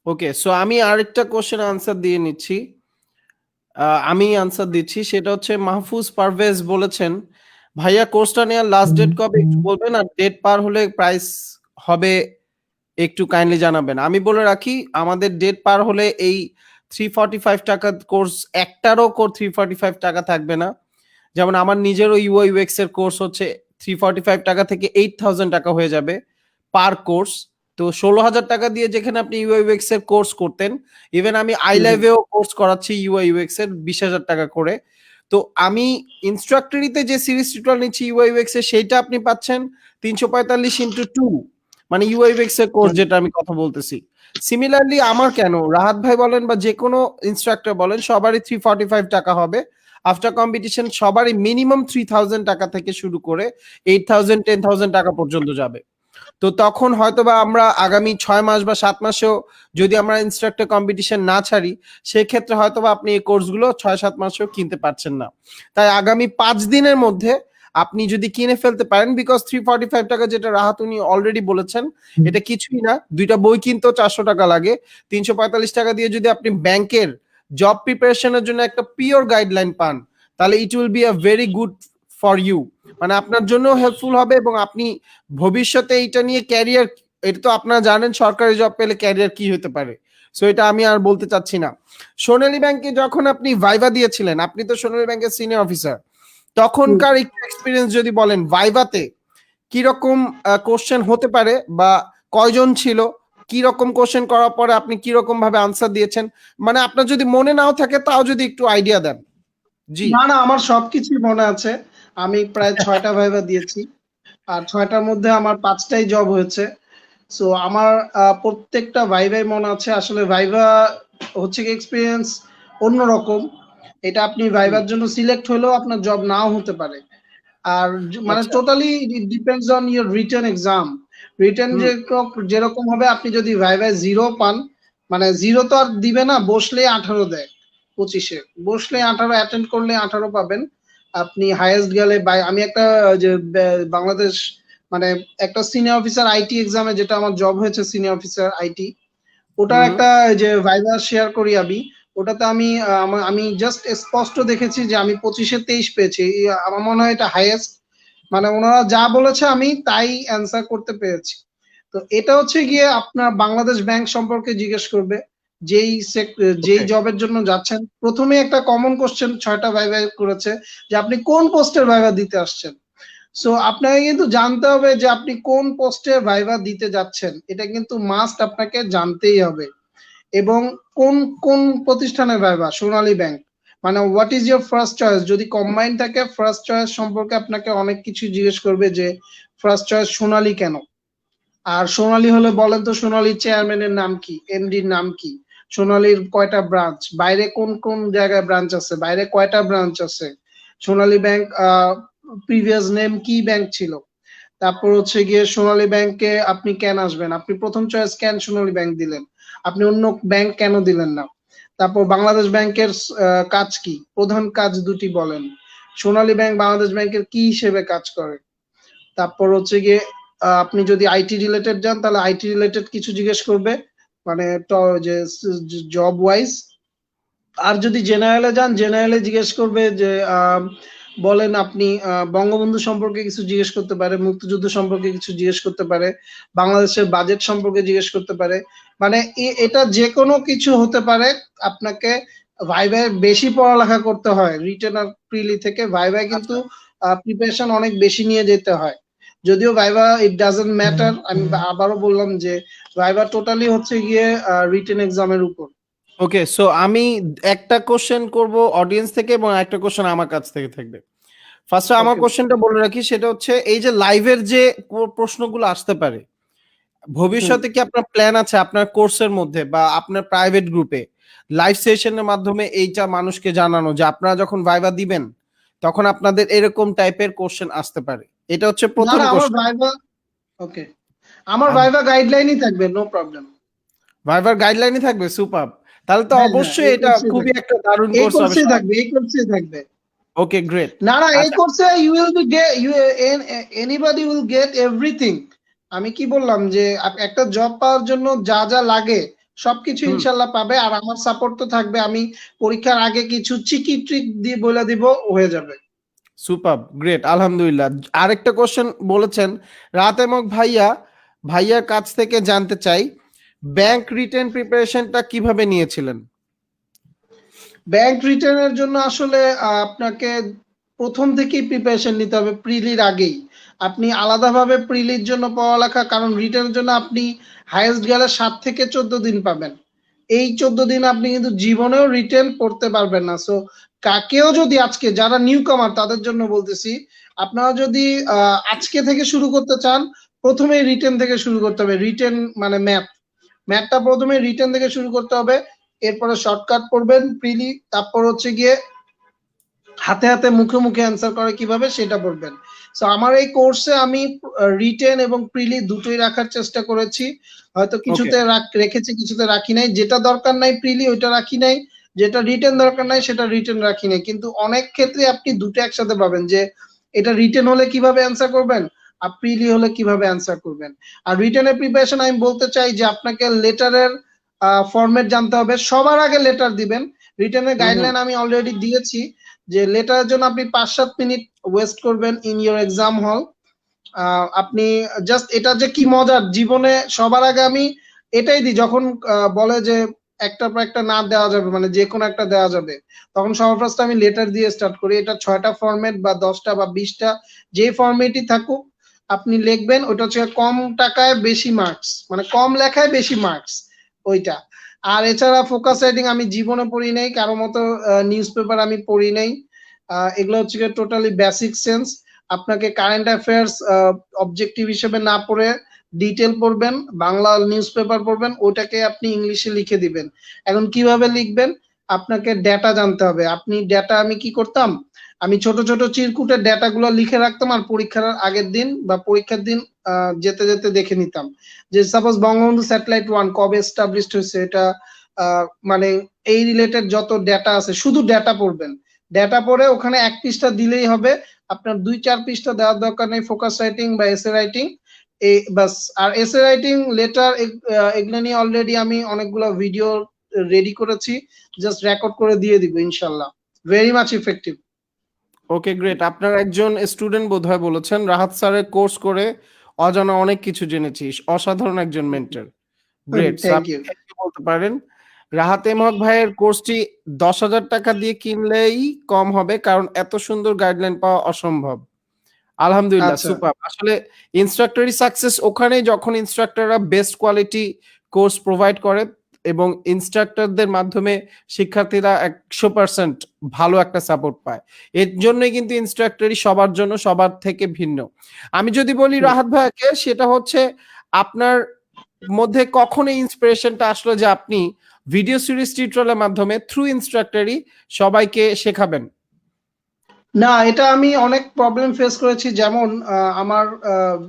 ওকে, সো আমি আরেকটা কোশ্চেন আনসার দিয়ে নিচ্ছি। আমি আনসার দিচ্ছি, সেটা হচ্ছে মাহফুজ পারভেজ বলেছেন, ভাইয়া কোর্সটা নেওয়ার লাস্ট ডেট কবে একটু বলবেন, আর ডেট পার হলে প্রাইস হবে একটু কাইন্ডলি জানাবেন। আমি বলে রাখি, আমাদের ডেট পার হলে এই 345 টাকা কোর্স একটারও 345 টাকা থাকবে না। যেমন আমার নিজেরও ইউআই ইউএক্স এর কোর্স হচ্ছে 345 টাকা থেকে 8000 টাকা হয়ে যাবে পার কোর্স। তো 16,000 টাকা দিয়ে যেখানে আপনি ইউআই ইউএক্স এর কোর্স করতেন, ইভেন আমি আইলাইভেও কোর্স করাচ্ছি ইউআই ইউএক্স এর 20,000 টাকা করে। তো আমি ইনস্ট্রাক্টরিতে যে সিরিজ টিউটোরিয়াল নিচ্ছি ইউআই ইউএক্স এর, সেইটা আপনি পাচ্ছেন 345 × 2, মানে ইউআই ইউএক্স এর কোর্স যেটা আমি কথা বলতেছি। সিমিলারলি আমার কেন, রাহাত ভাই বলেন বা যে কোনো ইনস্ট্রাক্টর বলেন, সবারই 345 টাকা হবে। আফটার কম্পিটিশন সবারই মিনিমাম 3000 টাকা থেকে শুরু করে 8000 10,000 টাকা পর্যন্ত যাবে। তো তখন হয়তোবা আমরা আগামী 6 মাস বা 7 মাসেও যদি আমরা ইনস্ট্রাক্টর কম্পিটিশন না ছাড়ি, সেক্ষেত্রে হয়তোবা আপনি এই কোর্সগুলো 6-7 মাসেও কিনতে পারছেন না। তাই আগামী 5 দিনের মধ্যে আপনি যদি কিনে ফেলতে পারেন, বিকজ 345 টাকা যেটা রাহাত উনি অলরেডি বলেছেন, এটা কিছুই না, 2টা বই কিনতেও 400 টাকা লাগে। 345 টাকা দিয়ে যদি আপনি ব্যাংকের জব প্রিপারেশনের জন্য একটা পিওর গাইডলাইন পান, তাহলে it will be a very good for you, মানে আপনার জন্য হেল্পফুল হবে। এবং আপনি ভবিষ্যতে এটা নিয়ে ক্যারিয়ার, এটা তো আপনারা জানেন সরকারি জব পেলে ক্যারিয়ার কি হতে পারে, সো এটা আমি আর বলতে চাচ্ছি না। সোনালী ব্যাংকে যখন আপনি ভাইভা দিয়েছিলেন, আপনি তো সোনালী ব্যাংকের সিনিয়র অফিসার, তখনকার একটু এক্সপিরিয়েন্স যদি বলেন, ভাইভাতে কিরকম কোশ্চেন হতে পারে বা কয়জন ছিল, কি রকম কোশ্চেন করার পরে আপনি কি রকম ভাবে আনসার দিয়েছেন, মানে আপনার যদি মনে নাও থাকে তাও যদি একটু আইডিয়া দেন। জি না না, আমার সবকিছুই মনে আছে। আমি প্রায় 6টা ভাইভা দিয়েছি, আর 6টার মধ্যে আমার 5টাই জব হয়েছে। সো আমার প্রত্যেকটা ভাইভাই মনে আছে। আসলে ভাইভা হচ্ছে কি এক্সপিরিয়েন্স অন্যরকম। এটা আপনি ভাইবার জন্য সিলেক্ট হলেও আপনার জব নাও হতে পারে। আর মানে আচ্ছা totally depends on your written exam. Written যেরকম হবে, আপনি যদি ভাইভায় 0 পান, মানে 0 তো আর দিবে না, বসলে 18 দেয় 25-এ, বসলে 18, অ্যাটেন্ড করলে 18 পাবেন। আপনি হাইয়েস্ট গেলে আমি একটা যে বাংলাদেশ মানে একটা সিনিয়র অফিসার আইটি এক্সামে, যেটা আমার জব হয়েছে সিনিয়র অফিসার আইটি, ওটার একটা যে ভাইভা শেয়ার করি আমি। ওটাতে আমি জাস্ট স্পষ্ট দেখেছি যে আমি 25-এ 23 পেয়েছি। আমার মনে হয় এটা হাইয়েস্ট, মানে ওনারা যা বলেছে আমি তাই অ্যান্সার করতে পেরেছি। তো এটা হচ্ছে গিয়ে আপনার বাংলাদেশ ব্যাংক সম্পর্কে জিজ্ঞেস করবে, যেই জবের জন্য যাচ্ছেন। প্রথমে একটা কমন কোশ্চেন 6টা ভাইভা করেছে যে আপনি কোন পোস্টের ভাইভা দিতে আসছেন। সো আপনাকে কিন্তু জানতে হবে যে আপনি কোন পোস্টে ভাইভা দিতে যাচ্ছেন, এটা কিন্তু মাস্ট আপনাকে জানতেই হবে। এবং কোন কোন প্রতিষ্ঠানের ভাইভা, সোনালী ব্যাংক। মানে what is your first choice, যদি কম্বাইন থাকে ফার্স্ট চয়েস সম্পর্কে আপনাকে অনেক কিছু জিজ্ঞেস করবে যে ফার্স্ট চয়েস সোনালী কেন, আর সোনালী হলে বলেন তো সোনালী চেয়ারম্যানের নাম কি, এমডির নাম কি, সোনালীর কয়টা ব্রাঞ্চ, বাইরে কোন কোন জায়গায় ব্রাঞ্চ আছে, বাইরে কয়টা ব্রাঞ্চ আছে, সোনালী ব্যাংক প্রিভিয়াস নেম কি ব্যাংক ছিল, তারপর হচ্ছে গিয়ে সোনালী ব্যাংকে আপনি কেন আসবেন, আপনি প্রথম চয়েস কেন সোনালী ব্যাংক দিলেন, আপনি অন্য ব্যাংক কেন দিলেন না, তারপর বাংলাদেশ ব্যাংকের কাজ কি, প্রধান কাজ দুটি বলেন, সোনালী ব্যাংক বাংলাদেশ ব্যাংকের কি হিসেবে কাজ করে, তারপর হচ্ছে গিয়ে আপনি যদি আইটি রিলেটেড যান তাহলে আইটি রিলেটেড কিছু জিজ্ঞেস করবে, মানে যে জব ওয়াইজ। আর যদি জেনারেলে যান জেনারেলে জিজ্ঞেস করবে যে বলেন আপনি বঙ্গবন্ধু সম্পর্কে কিছু জিজ্ঞেস করতে পারে, মুক্তিযুদ্ধ সম্পর্কে কিছু জিজ্ঞেস করতে পারে, বাংলাদেশের বাজেট সম্পর্কে জিজ্ঞেস করতে পারে, মানে এটা যে কোনো কিছু হতে পারে। আপনাকে ভাইভায় বেশি পড়ালেখা করতে হয় রিটেন আর প্রিলি থেকে, ভাইভায় কিন্তু প্রিপারেশন অনেক বেশি নিয়ে যেতে হয়। যদিও ভাইভা ইট ডাজন্ট ম্যাটার, আমি আবারও বললাম যে ভাইভা টোটালি হচ্ছে গিয়ে রিটেন এক্সামের উপর। ওকে, সো আমি একটা কোশ্চেন করব অডিয়েন্স থেকে এবং একটা কোশ্চেন আমার কাছ থেকে থাকবে। ফার্স্টে আমার কোশ্চেনটা বলে রাখি, সেটা হচ্ছে এই যে লাইভের যে প্রশ্নগুলো আসতে পারে, ভবিষ্যতে কি আপনার প্ল্যান আছে আপনার কোর্সের মধ্যে বা আপনার প্রাইভেট গ্রুপে লাইভ সেশনের মাধ্যমে এইটা মানুষকে জানানো যে আপনারা যখন ভাইভা দিবেন তখন আপনাদের এরকম টাইপের কোশ্চেন আসতে পারে? এটা হচ্ছে প্রথম কোশ্চেন। ওকে, আমার ভাইভা গাইডলাইনই থাকবে, নো প্রবলেম। ভাইভার গাইডলাইনই থাকবে, সুপার। তাহলে তো অবশ্যই এটা খুবই একটা দারুণ এই কোর্স হবে। কোর্সে থাকবে, এই কোর্সে থাকবে। Okay, great. না না, এই কোর্সে you will be anybody will get everything. আমি কি বললাম যে একটা জব পাওয়ার জন্য যা যা লাগে সবকিছু ইনশাল্লাহ পাবে, আর আমার সাপোর্ট তো থাকবে। আমি পরীক্ষার আগে কিছু চিকি ট্রিক দিয়ে বলে দিব, হয়ে যাবে। সুপার, গ্রেট, আলহামদুলিল্লাহ। আরেকটা কোশ্চেন বলেছেন রাতেমক ভাইয়া, ভাইয়ার কাছ থেকে জানতে চাই ব্যাংক রিটেন প্রিপারেশনটা কিভাবে নিয়েছিলেন? ব্যাংক রিটার্নের জন্য আসলে আপনাকে প্রথম থেকেই প্রিপারেশন নিতে হবে, প্রিলির আগেই। আপনি আলাদাভাবে প্রিলির জন্য পড়ালেখা, কারণ রিটার্নের জন্য আপনি হাইয়েস্ট গেলে 7 থেকে 14 দিন পাবেন। এই 14 দিন আপনি কিন্তু জীবনেও রিটেন পড়তে পারবেন না। সো কাকেও যদি আজকে, যারা নিউ কামার তাদের জন্য বলতেছি, আপনারা যদি আজকে থেকে শুরু করতে চান, প্রথমে রিটেন থেকে শুরু করতে হবে। রিটেন মানে ম্যাথটা প্রথমে রিটেন থেকে শুরু করতে হবে, এরপরে শর্টকাট পড়বেন প্রিলি, তারপর হচ্ছে গিয়ে হাতে হাতে মুখে মুখে অ্যান্সার করে কিভাবে সেটা পড়বেন। সো আমার এই কোর্সে আমি রিটেন এবং প্রিলি দুটোই রাখার চেষ্টা করেছি। হয়তো কিছুতে রেখেছি, কিছুতে রাখি নাই। যেটা দরকার নাই প্রিলি ওইটা রাখি নাই, যেটা রিটেন দরকার নাই সেটা রিটেন রাখি নাই। কিন্তু অনেক ক্ষেত্রে আপনি দুটো একসাথে পাবেন, যে এটা রিটেন হলে কিভাবে অ্যান্সার করবেন আর প্রিলি হলে কিভাবে অ্যান্সার করবেন। আর রিটেনের প্রিপারেশন আমি বলতে চাই যে আপনাকে লেটারের ফরম্যাট জানতে হবে, সবার আগে লেটার দিবেন। রিটেনের গাইডলাইন আমি অলরেডি দিয়েছি, যে লেটারের জন্য আপনি 5-7 মিনিট ওয়েস্ট করবেন ইন ইউর এক্সাম হল। আপনি জাস্ট, এটা যে কি মজার, জীবনে সবার আগে আমি এটাই দিই যখন বলে যে একটার পর একটা না দেওয়া যাবে, মানে যে কোনো একটা দেওয়া যাবে, তখন সবার ফার্স্ট আমি লেটার দিয়ে স্টার্ট করি। এটা 6টা ফরম্যাট বা 10টা বা 20টা, যে ফরম্যাটই থাকুক আপনি লিখবেন। ওটা হচ্ছে কম টাকায় বেশি মার্কস, মানে কম লেখায় বেশি মার্কস ওইটা। আর এছাড়া ফোকাস রাইটিং আমি জীবনে পড়ি নাই, কারো মতো নিউজ পেপার আমি পড়ি নাই। এগুলো হচ্ছে টোটালি বেসিক সেন্স। আপনাকে কারেন্ট অ্যাফেয়ার্স অবজেক্টিভ হিসেবে না পড়ে ডিটেল পড়বেন, বাংলা নিউজ পেপার পড়বেন, ওটাকে আপনি ইংলিশে লিখে দিবেন। এখন কিভাবে লিখবেন, আপনাকে ডেটা জানতে হবে। আপনি ডেটা, আমি কি করতাম, আমি ছোট ছোট চিরকুটে ডেটাগুলো লিখে রাখতাম, আর পরীক্ষার আগের দিন বা পরীক্ষার দিন যেতে যেতে দেখে নিতাম যে সাপোজ বঙ্গবন্ধু স্যাটেলাইট 1 কবে এস্টাবলিশড হয়েছে, এটা মানে এই রিলেটেড যত ডেটা আছে শুধু ডেটা পড়বেন। ডেটা পড়ে ওখানে 1 পৃষ্ঠা দিলেই হবে, আপনার 2-4 পৃষ্ঠা দেওয়ার দরকার নেই ফোকাস রাইটিং বা এসে রাইটিং, এই বাস। আর এসে রাইটিং, লেটার, এগুলো নিয়ে অলরেডি আমি অনেকগুলো ভিডিও রেডি করেছি, জাস্ট রেকর্ড করে দিয়ে দিব ইনশাআল্লাহ। Very much effective. Okay, great. আপনার একজন স্টুডেন্ট বোধহয় বলেছেন রাহাত স্যারের কোর্স করে অজানা অনেক কিছু জেনেছি, অসাধারণ একজন মেন্টর। Great, thank you. বলতে পারেন রাহাত এমহক ভাইয়ের কোর্সটি 10,000 টাকা দিয়ে কিনলেই কম হবে, কারণ এত সুন্দর গাইডলাইন পাওয়া অসম্ভব। আলহামদুলিল্লাহ, সুপার। আসলে ইনস্ট্রাক্টরি সাকসেস ওখানে যখন ইনস্ট্রাক্টররা বেস্ট কোয়ালিটি কোর্স প্রোভাইড করে, এবং ইনস্ট্রাক্টরদের মাধ্যমে শিক্ষার্থীরা 100% ভালো একটা সাপোর্ট পায়। এর জন্যই কিন্তু ইনস্ট্রাক্টরই সবার জন্য সবার থেকে ভিন্ন। আমি যদি বলি রাহাত ভাইয়াকে, সেটা হচ্ছে আপনার মধ্যে কখন এই ইন্সপিরেশনটা আসলো যে আপনি ভিডিও সিরিজ টিউটোরিয়ালের মাধ্যমে থ্রু ইনস্ট্রাক্টরই সবাইকে শেখাবেন? না, এটা আমি অনেক প্রবলেম ফেস করেছি। যেমন আমার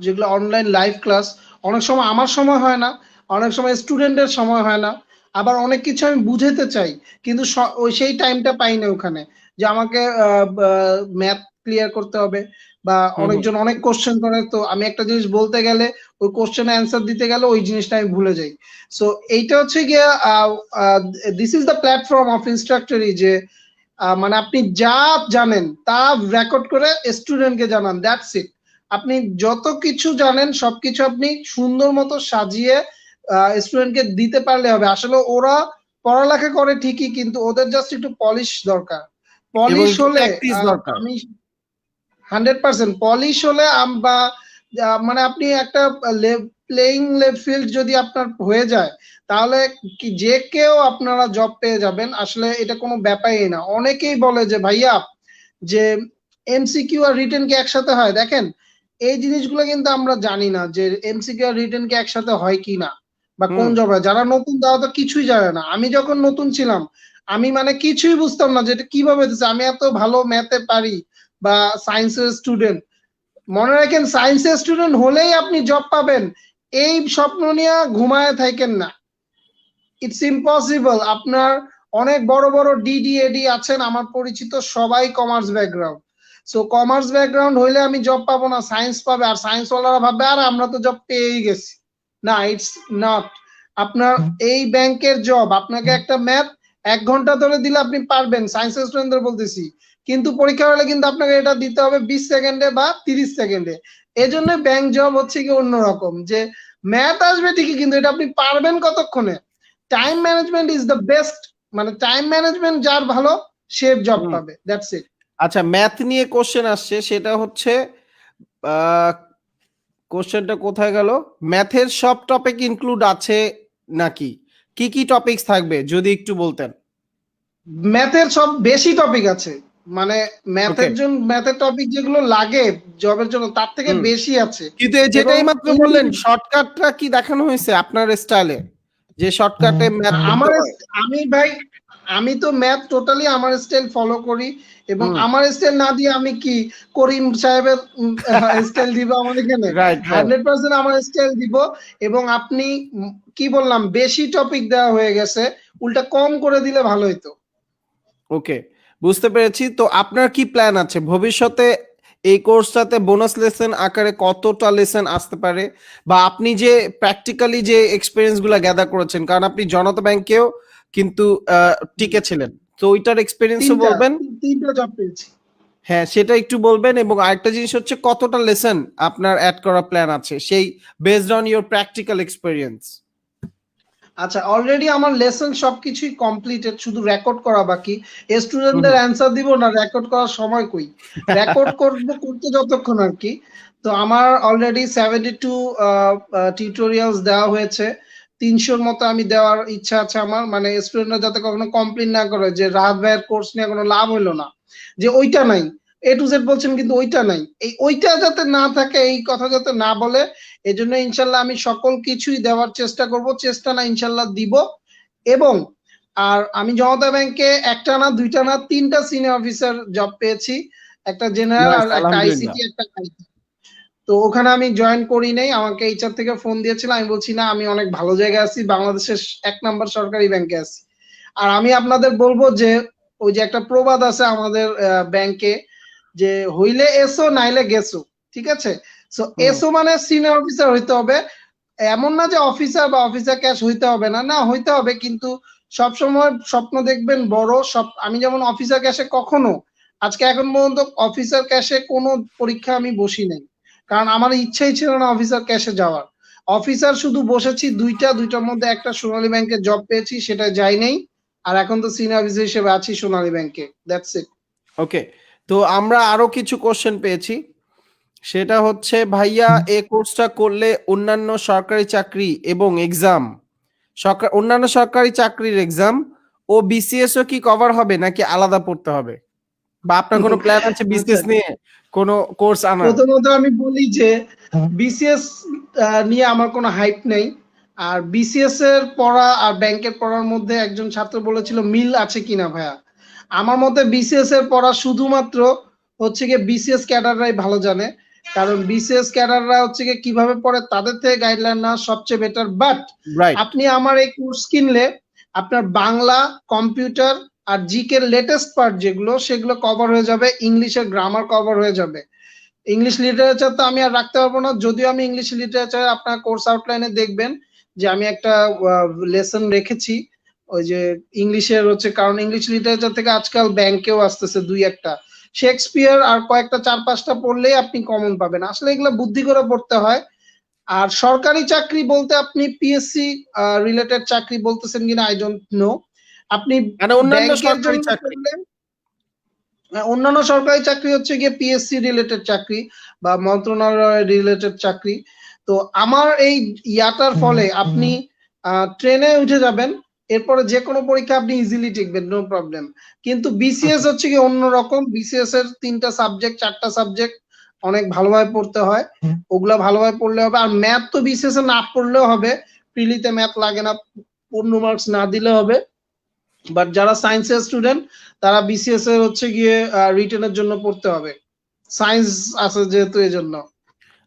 যেগুলো অনলাইন লাইভ ক্লাস, অনেক সময় আমার সময় হয় না, অনেক সময় স্টুডেন্টের সময় হয় না, আবার অনেক কিছু আমি বুঝাতে চাই কিন্তু ওই সেই টাইমটা পাই না ওখানে, যে আমাকে ম্যাথ ক্লিয়ার করতে হবে বা হুম, হুম। অনেকজন অনেক কোশ্চেন করে, তো আমি একটা জিনিস বলতে গেলে ওই কোশ্চেন অ্যান্সার দিতে গেলে ওই জিনিসটা আমি ভুলে যাই। সো এইটা হচ্ছে গিয়ে this is the platform of Instructory, যে মানে আপনি যা জানেন তা রেকর্ড করে স্টুডেন্টকে জানান, দ্যাটস ইট। আপনি যত কিছু জানেন সবকিছু আপনি সুন্দর মতো সাজিয়ে স্টুডেন্টকে দিতে পারলে হবে। আসলে ওরা পড়ালেখা করে ঠিকই, কিন্তু ওদের জাস্ট একটু পলিশ দরকার। এবং পলিশ একটু হলে প্র্যাকটিস দরকার। আমি 100% পলিশ হলে বা মানে আপনি একটা প্লেইং ফিল্ড যদি আপনার হয়ে যায়, তাহলে কি যে কেউ আপনারা জব পেয়ে যাবেন। আসলে এটা কোনো ব্যাপারই না। অনেকেই বলে যে ভাইয়া, যে এমসিকিউ আর রিটেন কি একসাথে হয়? দেখেন, এই জিনিসগুলো কিন্তু আমরা জানি না যে এমসিকিউ আর রিটেন কি একসাথে হয় কি না, বা কোন হুম, জবে। যারা নতুন তারা তো কিছুই জানে না। আমি যখন নতুন ছিলাম, আমি মানে কিছুই বুঝতাম না যে এটা কিভাবে দিচ্ছে। আমি এত ভালো ম্যাথে পারি বা সায়েন্সের স্টুডেন্ট, মনে রাখেন সায়েন্সের স্টুডেন্ট হলেই আপনি জব পাবেন, এই স্বপ্ন নিয়ে ঘুমায় থাকেন না। It's impossible. আপনার অনেক বড় বড় ডিডি এডি আছেন আমার পরিচিত, সবাই commerce background. So commerce background হইলে আমি জব পাবো না, সায়েন্স পাবে, আর সায়েন্স ওয়ালারা ভাববে আর আমরা তো জব পেয়েই গেছি। না, ইটস নট। আপনার এই ব্যাংকের জব, আপনাকে একটা ম্যাথ 1 ঘন্টা ধরে দিলে আপনি পারবেন, সায়েন্সের স্টুডেন্টদের বলতেছি, কিন্তু পরীক্ষা হলে কিন্তু আপনাকে এটা দিতে হবে 20 সেকেন্ডে বা 30 সেকেন্ডে। এই জন্য ব্যাংক জব হচ্ছে কি অন্যরকম, যে ম্যাথ আসবে ঠিকই কিন্তু এটা আপনি পারবেন কতক্ষণে। Time management is the best, মানে টাইম ম্যানেজমেন্ট যার ভালো সে জব হুম। পাবে, দ্যাটস ইট। আচ্ছা, ম্যাথ নিয়ে কোশ্চেন আসছে, সেটা হচ্ছে আহ কোশ্চেনটা কোথায় গেল? ম্যাথের সব টপিক ইনক্লুড আছে নাকি? কি কি টপিকস থাকবে যদি একটু বলতেন? ম্যাথের সব বেশি টপিক আছে, মানে ওকে। ম্যাথের জন্য ম্যাথের টপিক যেগুলো লাগে জবের জন্য তার থেকে হুম। বেশি আছে। কিন্তু এই এবং যেটাই মাত্র বললেন শর্টকাটটা কি দেখানো হয়েছে আপনার স্টাইলে, যে শর্টকাটে ম্যাথ করতে আমার হয়? আমি ভাই, আমি তো ম্যাথ টোটালি আমার স্টাইল ফলো করি, এবং হুম। আমার স্টাইল না দিয়ে আমি কি করিম সাহেবের স্টাইল দিব আমার এখানে? Right, right. 100% আমার স্টাইল দিব। এবং আপনি কি বললাম, বেশি টপিক দেওয়া হয়ে গেছে, উল্টা কম করে দিলে ভালো হতো। ওকে, বুঝতে পেরেছি। তো আপনার কি প্ল্যান আছে ভবিষ্যতে? এই কোর্সটাতে বোনাস লেসন আকারে কতটা লেসন আসতে পারে? বা আপনি যে প্র্যাকটিক্যালি যে এক্সপেরিয়েন্স গুলা গ্যাদার করেছেন, কারণ আপনি জনতা ব্যাংকেও কিন্তু টিকে ছিলেন, তো ওইটার এক্সপেরিয়েন্সও তিনটা বলবেন। তিনটা জব পেয়েছি। হ্যাঁ, সেটা একটু বলবেন। এবং আরেকটা জিনিস হচ্ছে কতটা লেসন আপনার অ্যাড করা প্ল্যান আছে, সেই based on your practical experience. আচ্ছা, অলরেডি আমার লেসন সবকিছুই কমপ্লিটেড, শুধু রেকর্ড করা বাকি। হুম, স্টুডেন্টদের হুম। অ্যান্সার দিব না, রেকর্ড করার সময় কই? রেকর্ড করব করতে যতক্ষণ আর কি। তো আমার অলরেডি 72 টিউটোরিয়ালস দেওয়া হয়েছে। 300-র মতো আমি দেওয়ার ইচ্ছা আছে আমার, মানে স্টুডেন্টরা যাতে কখনো কমপ্লেন না করে যে রাহাত ভাইয়ের কোর্স নিয়ে কোনো লাভ হইলো না, যে ওইটা নাই, এ টু জেড বলছেন কিন্তু ওইটা নাই। এই ওইটা যাতে না থাকে, এই কথা যাতে না বলে, এজন্য ইনশাল্লাহ আমি সকল কিছুই দেওয়ার চেষ্টা করব, চেষ্টা না ইনশাল্লাহ দিব। এবং আর আমি জনতা ব্যাংকে একটা না দুইটা না তিনটা সিনিয়র অফিসার জব পেয়েছি, একটা জেনারেল নাইস, আর একটা আলহামদুলিল্লাহ। আইসিটি একটা আইটি। তো ওখানে আমি জয়েন করি নাই, আমাকে এইচআর থেকে ফোন দিয়েছিল, আমি বলছি না আমি অনেক ভালো জায়গায় আছি, বাংলাদেশের 1 নাম্বার সরকারি ব্যাংকে আছি। আর আমি আপনাদের বলবো যে ওই যে একটা প্রবাদ আছে আমাদের ব্যাংকে, যে হইলে এসো নাইলে গেছো, ঠিক আছে? সো হুম। এসো মানে সিনিয়র অফিসার হইতে হবে। এমন না যে অফিসার বা অফিসার ক্যাশ হইতে হবে না, না হইতে হবে, কিন্তু সব সময় স্বপ্ন দেখবেন বড় সব। আমি যেমন অফিসার ক্যাশে কখনো আজকে এখন পর্যন্ত অফিসার ক্যাশে কোনো পরীক্ষা আমি বসি নাই, কারণ আমার ইচ্ছাই ছিল না অফিসার ক্যাশে যাওয়ার। অফিসার শুধু বসেছি দুইটার মধ্যে একটা সোনালী ব্যাংকে জব পেয়েছি, সেটা যাই নাই। আর এখন তো সিনিয়র অফিসার হিসেবে আছি সোনালী ব্যাংকে, দ্যাটস ইট। ওকে, তো আমরা আরো কিছু কোশ্চেন পেয়েছি। সেটা হচ্ছে ভাইয়া, এই কোর্সটা করলে অন্যান্য সরকারি চাকরি এবং এক্সাম অন্যান্য সরকারি চাকরির এক্সাম ও বিসিএস ও কি কভার হবে নাকি আলাদা পড়তে হবে, বা আপনার কোনো প্ল্যান আছে আচ্ছা, বিসিএস নিয়ে কোনো কোর্স আনার? প্রথমত আমি বলি যে বিসিএস নিয়ে আমার কোনো হাইপ নেই। আর বিসিএস এর পড়া আর ব্যাংকের পড়ার মধ্যে একজন ছাত্র বলেছিল মিল আছে কিনা ভাইয়া। আমার মতে বিসিএস এর পড়া শুধুমাত্র হচ্ছে গিয়ে বিসিএস ক্যাডাররাই ভালো জানে, কারণ বিসিএস ক্যাডাররা হচ্ছে গিয়ে কিভাবে পড়ে তাদের থেকে গাইডলাইন না সবচেয়ে বেটার। But right. আপনি আমার এই কোর্স কিনলে আপনার বাংলা, কম্পিউটার আর জিকে লেটেস্ট পার্ট যেগুলো সেগুলো কভার হয়ে যাবে, ইংলিশের গ্রামার কভার হয়ে যাবে। ইংলিশ লিটারেচার তো আমি আর রাখতে পারবো না, যদিও আমি ইংলিশ লিটারেচার আপনার কোর্স আউটলাইনে দেখবেন যে আমি একটা লেসন রেখেছি ওই যে ইংলিশের হচ্ছে, কারণ ইংলিশ লিটারেচার থেকে আজকাল ব্যাংকেও আসতেছে দুই একটা শেক্সপিয়ার আর কয়েকটা 4-5টা পড়লেই আপনি কমন পাবেন। আসলে এগুলো বুদ্ধি করে পড়তে হয়। আর সরকারি চাকরি বলতে আপনি পিএসসি রিলেটেড চাকরি বলতেছেন কিনা আই ডোন্ট নো। আপনি মানে অন্যান্য ব্যাংকের সরকারি জন্য চাকরি। করলে অন্যান্য সরকারি চাকরি হচ্ছে গিয়ে পিএসসি রিলেটেড চাকরি বা মন্ত্রণালয় রিলেটেড চাকরি। তো আমার এই ইয়াটার ফলে আপনি ট্রেনে উঠে যাবেন, এরপরে যে কোনো পরীক্ষা আপনি ইজিলি টিকবেন, নো প্রবলেম। কিন্তু বিসিএস হচ্ছে কি অন্যরকম, বিসিএস এর 3টা সাবজেক্ট 4টা সাবজেক্ট অনেক ভালোভাবে পড়তে হয়, ওগুলা ভালোভাবে পড়লে হবে। আর ম্যাথ তো বিসিএস এ না পড়লেও হবে, প্রিলিতে ম্যাথ লাগে না, 15 মার্কস না দিলে হবে। বাট যারা সায়েন্সের স্টুডেন্ট তারা বিসিএস এর হচ্ছে গিয়ে রিটেনের জন্য পড়তে হবে, সায়েন্স আছে যেহেতু এই জন্য।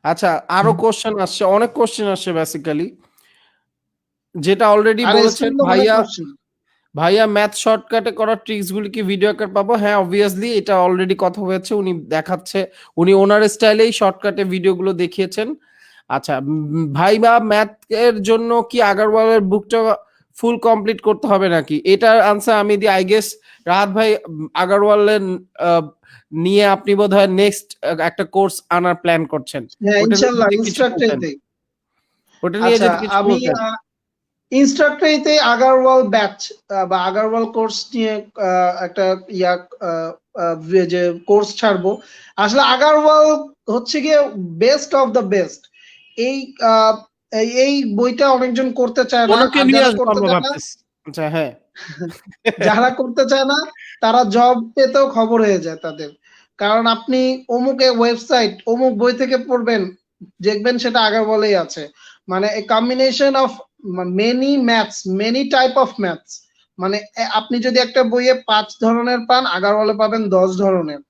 আচ্ছা, আরো কোশ্চেন আসছে, অনেক কোশ্চেন আসছে বেসিক্যালি, যেটা অলরেডি আর বলেছেন স্টুডেন্ট অনেক ভাইয়া। কোশ্চেন। ভাইয়া ম্যাথ শর্টকাটে করার ট্রিক্স গুলি কি ভিডিও আকার পাবো? হ্যাঁ, অবভিয়াসলি, এটা অলরেডি কথা হয়েছে, উনি দেখাচ্ছে, উনি ওনার স্টাইলেই শর্টকাটে ভিডিওগুলো দেখিয়েছেন। আচ্ছা, ভাইবা ম্যাথ এর জন্য কি আগারওয়ালের বুকটা ফুল কমপ্লিট করতে হবে নাকি? এটার আনসার আমি দিই, আই গেস রাহাত ভাই আগারওয়ালের নিয়ে আপনি বোধহয় নেক্সট একটা কোর্স আনার প্ল্যান করছেন। হ্যাঁ ওটা নিয়ে ইনশাআল্লাহ যদি কিছু বলতেন, ইনস্ট্রাক্টরতেই। ওটা নিয়ে আচ্ছা যদি কিছু আমি বলতেন। ইনস্ট্রাক্টরিতে আগারওয়াল ব্যাচ বা আগারওয়াল কোর্স নিয়ে একটা ইয়া আহ, যে কোর্স ছাড়বো। আসলে আগারওয়াল হচ্ছে গিয়ে বেস্ট অফ দ্য বেস্ট। এই আহ, এই বইটা অনেকজন করতে চায় না, ওনাকে আর নিয়ে যারা আসবো করতে আমরা চায় না, ভাবতেছি। আচ্ছা, হ্যাঁ। যারা করতে চায় না তারা জব পেতেও খবর হয়ে যায় তাদের। কারণ আপনি অমুক ওয়েবসাইট অমুক বই থেকে পড়বেন, দেখবেন সেটা আগের বলেই আছে। মানে a combination of many maths, many type of maths. মানে আপনি যদি একটা বইয়ে 5 ধরনের পান, আগারওয়ালে পাবেন 10 ধরনের।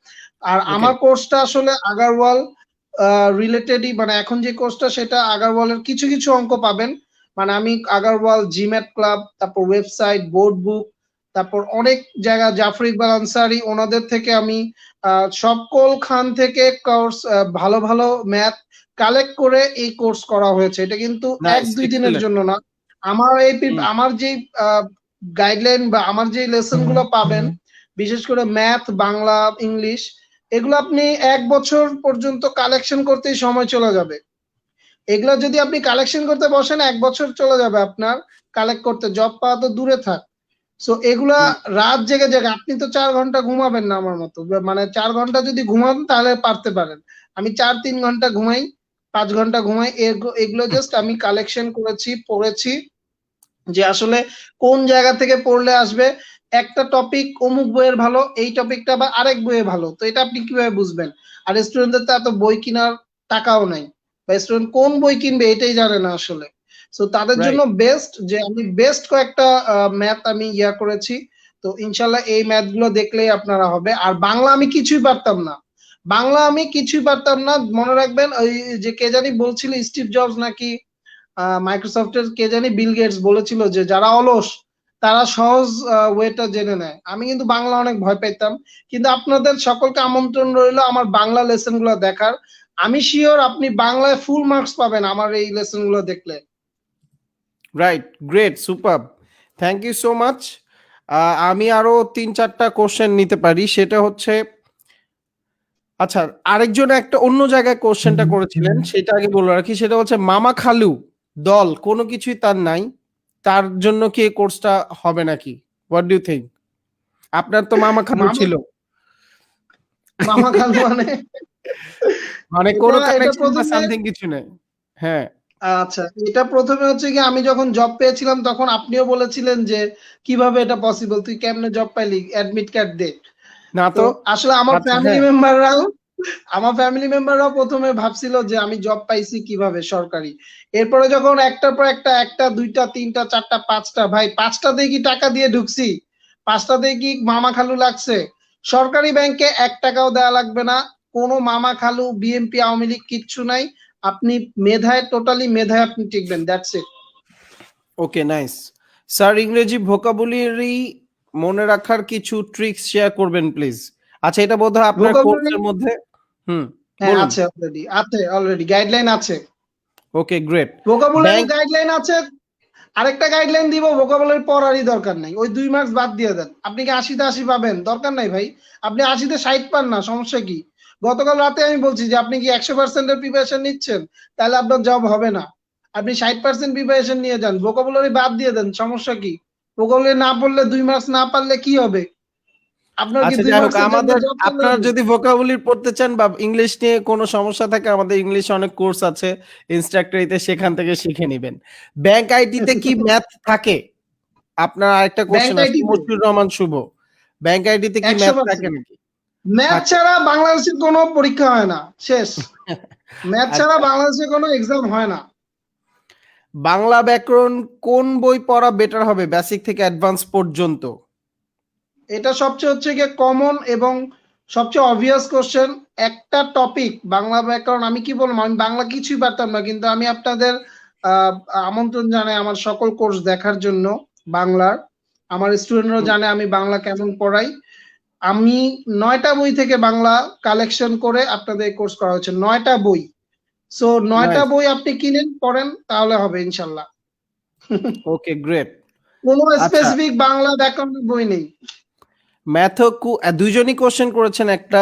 আর ওকে। আমার কোর্সটা আসলে আগারওয়াল রিলেটেডই, মানে এখন যে কোর্সটা সেটা আগারওয়ালের কিছু কিছু অঙ্ক পাবেন। মানে আমি আগারওয়াল জিম্যাট ক্লাব, তারপর ওয়েবসাইট, বোর্ড বুক, তারপর অনেক জায়গা জাফর ইকবাল আনসারি ওনাদের থেকে আমি সকল খান থেকে কোর্স, ভালো ভালো ম্যাথ কালেক্ট করে এই কোর্স করা হয়েছে। এটা কিন্তু নাইস, 1-2 দিনের এক্সেলেন্ট। জন্য না। আমার এই আমার যে গাইডলাইন বা আমার যে লেসন গুলো পাবেন, বিশেষ করে ম্যাথ, বাংলা, ইংলিশ, এগুলো আপনি 1 বছর পর্যন্ত কালেকশন করতেই সময় চলে যাবে। এগুলো যদি আপনি কালেকশন করতে বসেন 1 বছর চলে যাবে আপনার কালেক্ট করতে, জব পাওয়া তো দূরে থাক। সো এগুলা রাত জেগে জেগে, আপনি তো 4 ঘন্টা ঘুমাবেন না আমার মতো, মানে 4 ঘন্টা যদি ঘুমান তাহলে পারতে পারেন। আমি 4-3 ঘন্টা ঘুমাই, 5 ঘন্টা ঘুমাই, এগুলো জাস্ট আমি কালেকশন করেছি, পড়েছি যে আসলে কোন জায়গা থেকে পড়লে আসবে। একটা টপিক অমুক বইয়ের ভালো, এই টপিকটা আবার আরেক বইয়ে ভালো, তো এটা আপনি কিভাবে বুঝবেন? আর স্টুডেন্টদের তো এত বই কেনার টাকাও নাই, বা স্টুডেন্ট কোন বই কিনবে এটাই জানে না আসলে। সো তাদের জন্য রাইট। বেস্ট যে আমি বেস্ট কয়েকটা ম্যাথ আমি ইয়া করেছি। তো ইনশাল্লাহ এই ম্যাথ গুলো দেখলেই আপনারা হবে। আর বাংলা আমি কিছুই পারতাম না, বাংলা আমি কিছুই পারতাম না। মনে রাখবেন ওই যে কে জানি বলছিল, স্টিভ জবস নাকি মাইক্রোসফটের কে জানি, বিল গেটস বলেছিল যে যারা অলস তারা সহজ ওয়েটা জেনে নেয়। আমি কিন্তু বাংলা অনেক ভয় পেতাম, কিন্তু আপনাদের সকলকে আমন্ত্রণ রইলো আমার বাংলা লেসন গুলো দেখার। আমি শিওর আপনি বাংলায় ফুল মার্কস পাবেন আমার এই লেসন গুলো দেখলে। Right, great, super, thank you so much. আমি আরো 3-4টা কোশ্চেন নিতে পারি, সেটা হচ্ছে, আচ্ছা, আরেকজন একটা অন্য জায়গায় কোশ্চেনটা করেছিলেন, সেটা আগে বলে রাখি, সেটা হচ্ছে মামা খালু দল কোনো কিছুই তার নাই, তার জন্য কি এই কোর্সটা হবে নাকি? What do you think? আপনার তো মামা খালু মামা ছিল। মামা খালু মানে মানে এটা কোনো এটা কানেকশন বা প্রথমে সামথিং কিছু নেই। হ্যাঁ। আচ্ছা, এটা প্রথমে হচ্ছে কি আমি যখন জব পেয়েছিলাম তখন আপনিও বলেছিলেন যে কিভাবে এটা পসিবল, তুই কেমনে জব পাইলি, অ্যাডমিট কার্ড দে। না তো তো। আসলে আমার আচ্ছা, ফ্যামিলি হ্যাঁ। মেম্বাররাও প্রথমে ভাবছিল যে আমি জব পাইছি কিভাবে সরকারি। এরপরে যখন একটার পর একটা, একটা দুইটা তিনটা চারটা পাঁচটা, ভাই পাঁচটা দিয়ে কি টাকা দিয়ে ঢুকছি, পাঁচটা দিয়ে কি মামা খালু লাগছে। সরকারি ব্যাংকে 1 টাকাও দেওয়া লাগবে না, কোনো মামা খালু বিএনপি আওয়ামী লীগ কিচ্ছু নাই। আপনি মেধায়, টোটালি মেধায় আপনি টিকবেন, that's it. Okay, nice. Sir, ইংরেজি ভোকাবুলারি মনে রাখার কিছু ট্রিক্স শেয়ার করবেন প্লিজ। আচ্ছা, এটা বোধহয় আপনার ভোকাবুলারি, কোর্সের মধ্যে। হুম, হ্যাঁ বলুন। আছে, অলরেডি গাইডলাইন আছে। ওকে, গ্রেট। Vocabulary bank. গাইডলাইন আছে। আরেকটা গাইডলাইন দিব, ভোকাবুলারি পড়ারই দরকার নাই, ওই 2 মার্কস বাদ দিয়ে দেন। আপনি কি 80 তে 80 পাবেন? দরকার নাই ভাই। আপনি 80 তে 60 পান না, সমস্যা কি? গতকাল রাতে আমি বলছি যে আপনি কি 100% এর প্রিপারেশন নিচ্ছেন, তাহলে আপনার জব হবে না। আপনি 60% প্রিপারেশন নিয়ে যান, ভোকাবুলারি বাদ দিয়ে দেন, সমস্যা কি? ভোকাবুলারি না পড়লে 2 মার্কস না পারলে কি হবে? আপনার কি আচ্ছা, 2 যাই হোক, মার্কসের জন্য আমাদের জব চলে আপনারা যাবে? যদি ভোকাবুলারি পড়তে চান বা ইংলিশ নিয়ে কোনো সমস্যা থাকে, আমাদের ইংলিশে অনেক কোর্স আছে ইনস্ট্রাক্টরিতে, সেখান থেকে শিখে নেবেন। ব্যাংক আইটিতে কি ম্যাথ থাকে? আপনার আরেকটা ব্যাংক কোশ্চেন আসছে, আইটিতে মশিউর রহমান শুভ। ব্যাংক আইটিতে কি ম্যাথ থাকে 100%। নাকি? ম্যাথ থাকে। ছাড়া বাংলাদেশের কোনো পরীক্ষা হয় না, শেষ। ম্যাথ ছাড়া আচ্ছা, বাংলাদেশে কোনো এক্সাম হয় না। বাংলা ব্যাকরণ কোন বই পড়া বেটার হবে বেসিক থেকে অ্যাডভান্স পর্যন্ত? এটা সবচেয়ে হচ্ছে গিয়ে কমন এবং সবচেয়ে অবভিয়াস কোশ্চেন। একটা টপিক বাংলা ব্যাকরণ, আমি কি বলবো, আমি বাংলা কিছুই পারতাম না, কিন্তু আমি আপনাদের আহ, আমন্ত্রণ জানাই আমার সকল কোর্স দেখার জন্য বাংলার। আমার স্টুডেন্টরাও হুম, জানে আমি বাংলা কেমন পড়াই। আমি 9টা বই থেকে বাংলা কালেকশন করে আপনাদের কোর্স করা হচ্ছে, 9টা বই। সো 9টা নাইস। বই আপনি কিনেন, পড়েন, তাহলে হবে ইনশাল্লাহ। Okay, great. কোনো আচ্ছা, স্পেসিফিক বাংলা ব্যাকরণের বই নেই। ম্যাথ দুইজনই কোশ্চেন করেছেন, একটা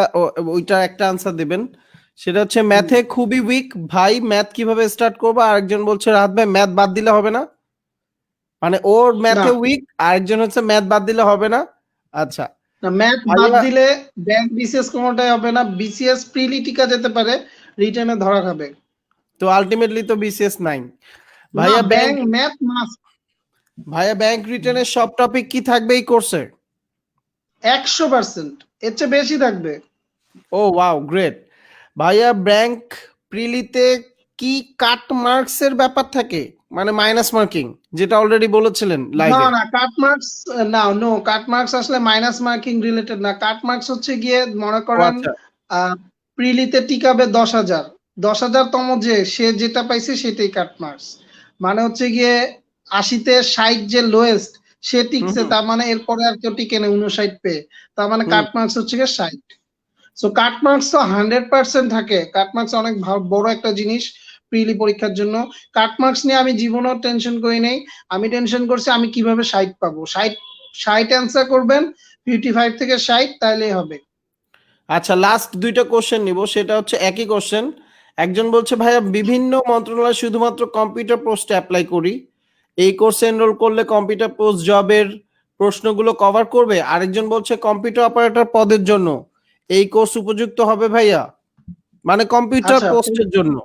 ওইটা একটা আনসার দিবেন। সেটা হচ্ছে, হুম, ম্যাথে খুবই উইক ভাই, ম্যাথ কিভাবে স্টার্ট করবো? আরেকজন বলছে, রাহাত ভাই ম্যাথ বাদ দিলে হবে না, মানে ওর না ম্যাথে উইক, আরেকজন হচ্ছে ম্যাথ বাদ দিলে হবে না। আচ্ছা না, ম্যাথ বাদ ভাইয়া, দিলে ব্যাংক বিসিএস কোনোটাই হবে না। বিসিএস প্রিলি টিকা যেতে পারে, রিটেনে ধরা খাবে। তো আলটিমেটলি তো বিসিএস নাই। না, ভাইয়া ব্যাংক, ব্যাংক ম্যাথ মাস্ট। ভাইয়া ব্যাংক রিটেনের সব টপিক কি থাকবে এই কোর্সে? 100%, এর চেয়ে বেশি থাকবে। ও ওয়াও, গ্রেট। ভাইয়া ব্যাংক প্রিলিতে কি কাট মার্কস এর ব্যাপার থাকে, মানে মাইনাস মার্কিং, যেটা অলরেডি বলেছিলেন না লাইভে? না, কাট মার্কস, না নো, কাট মার্কস আসলে মাইনাস মার্কিং রিলেটেড না। কাট মার্কস হচ্ছে গিয়ে মনে ও করেন আচ্ছা। প্রিলিতে টিকাবে 10,000, 10,000 তম যে সে যেটা পাইছে সেটাই কাট মার্কস। মানে হচ্ছে গিয়ে 80-তে 60 যে লোয়েস্ট, সে হুম, টিকছে, হুম, তার মানে এরপরে আর কেউ টিকে না 59 পেয়ে, তার মানে হুম। কাট মার্কস হচ্ছে গিয়ে 60। সো কাট মার্কস তো 100% থাকে। কাট মার্কস অনেক বড় একটা জিনিস প্রিলি পরীক্ষার জন্য। কাট মার্কস নিয়ে আমি জীবনেও টেনশন করি নাই। আমি টেনশন করছি আমি কিভাবে 60 পাবো। 60 অ্যান্সার করবেন, 55 থেকে 60, তাইলেই হবে। আচ্ছা, লাস্ট দুইটা কোশ্চেন নিব, সেটা হচ্ছে একই কোশ্চেন। একজন বলছে, ভাইয়া বিভিন্ন মন্ত্রণালয় শুধুমাত্র কম্পিউটার পোস্টে অ্যাপ্লাই করি, এই কোর্সে এনরোল করলে কম্পিউটার পোস্ট জবের প্রশ্নগুলো কভার করবে? আরেকজন বলছে, কম্পিউটার অপারেটর পদের জন্য এই কোর্স উপযুক্ত হবে ভাইয়া, মানে কম্পিউটার আচ্ছা, পোস্টের জন্য।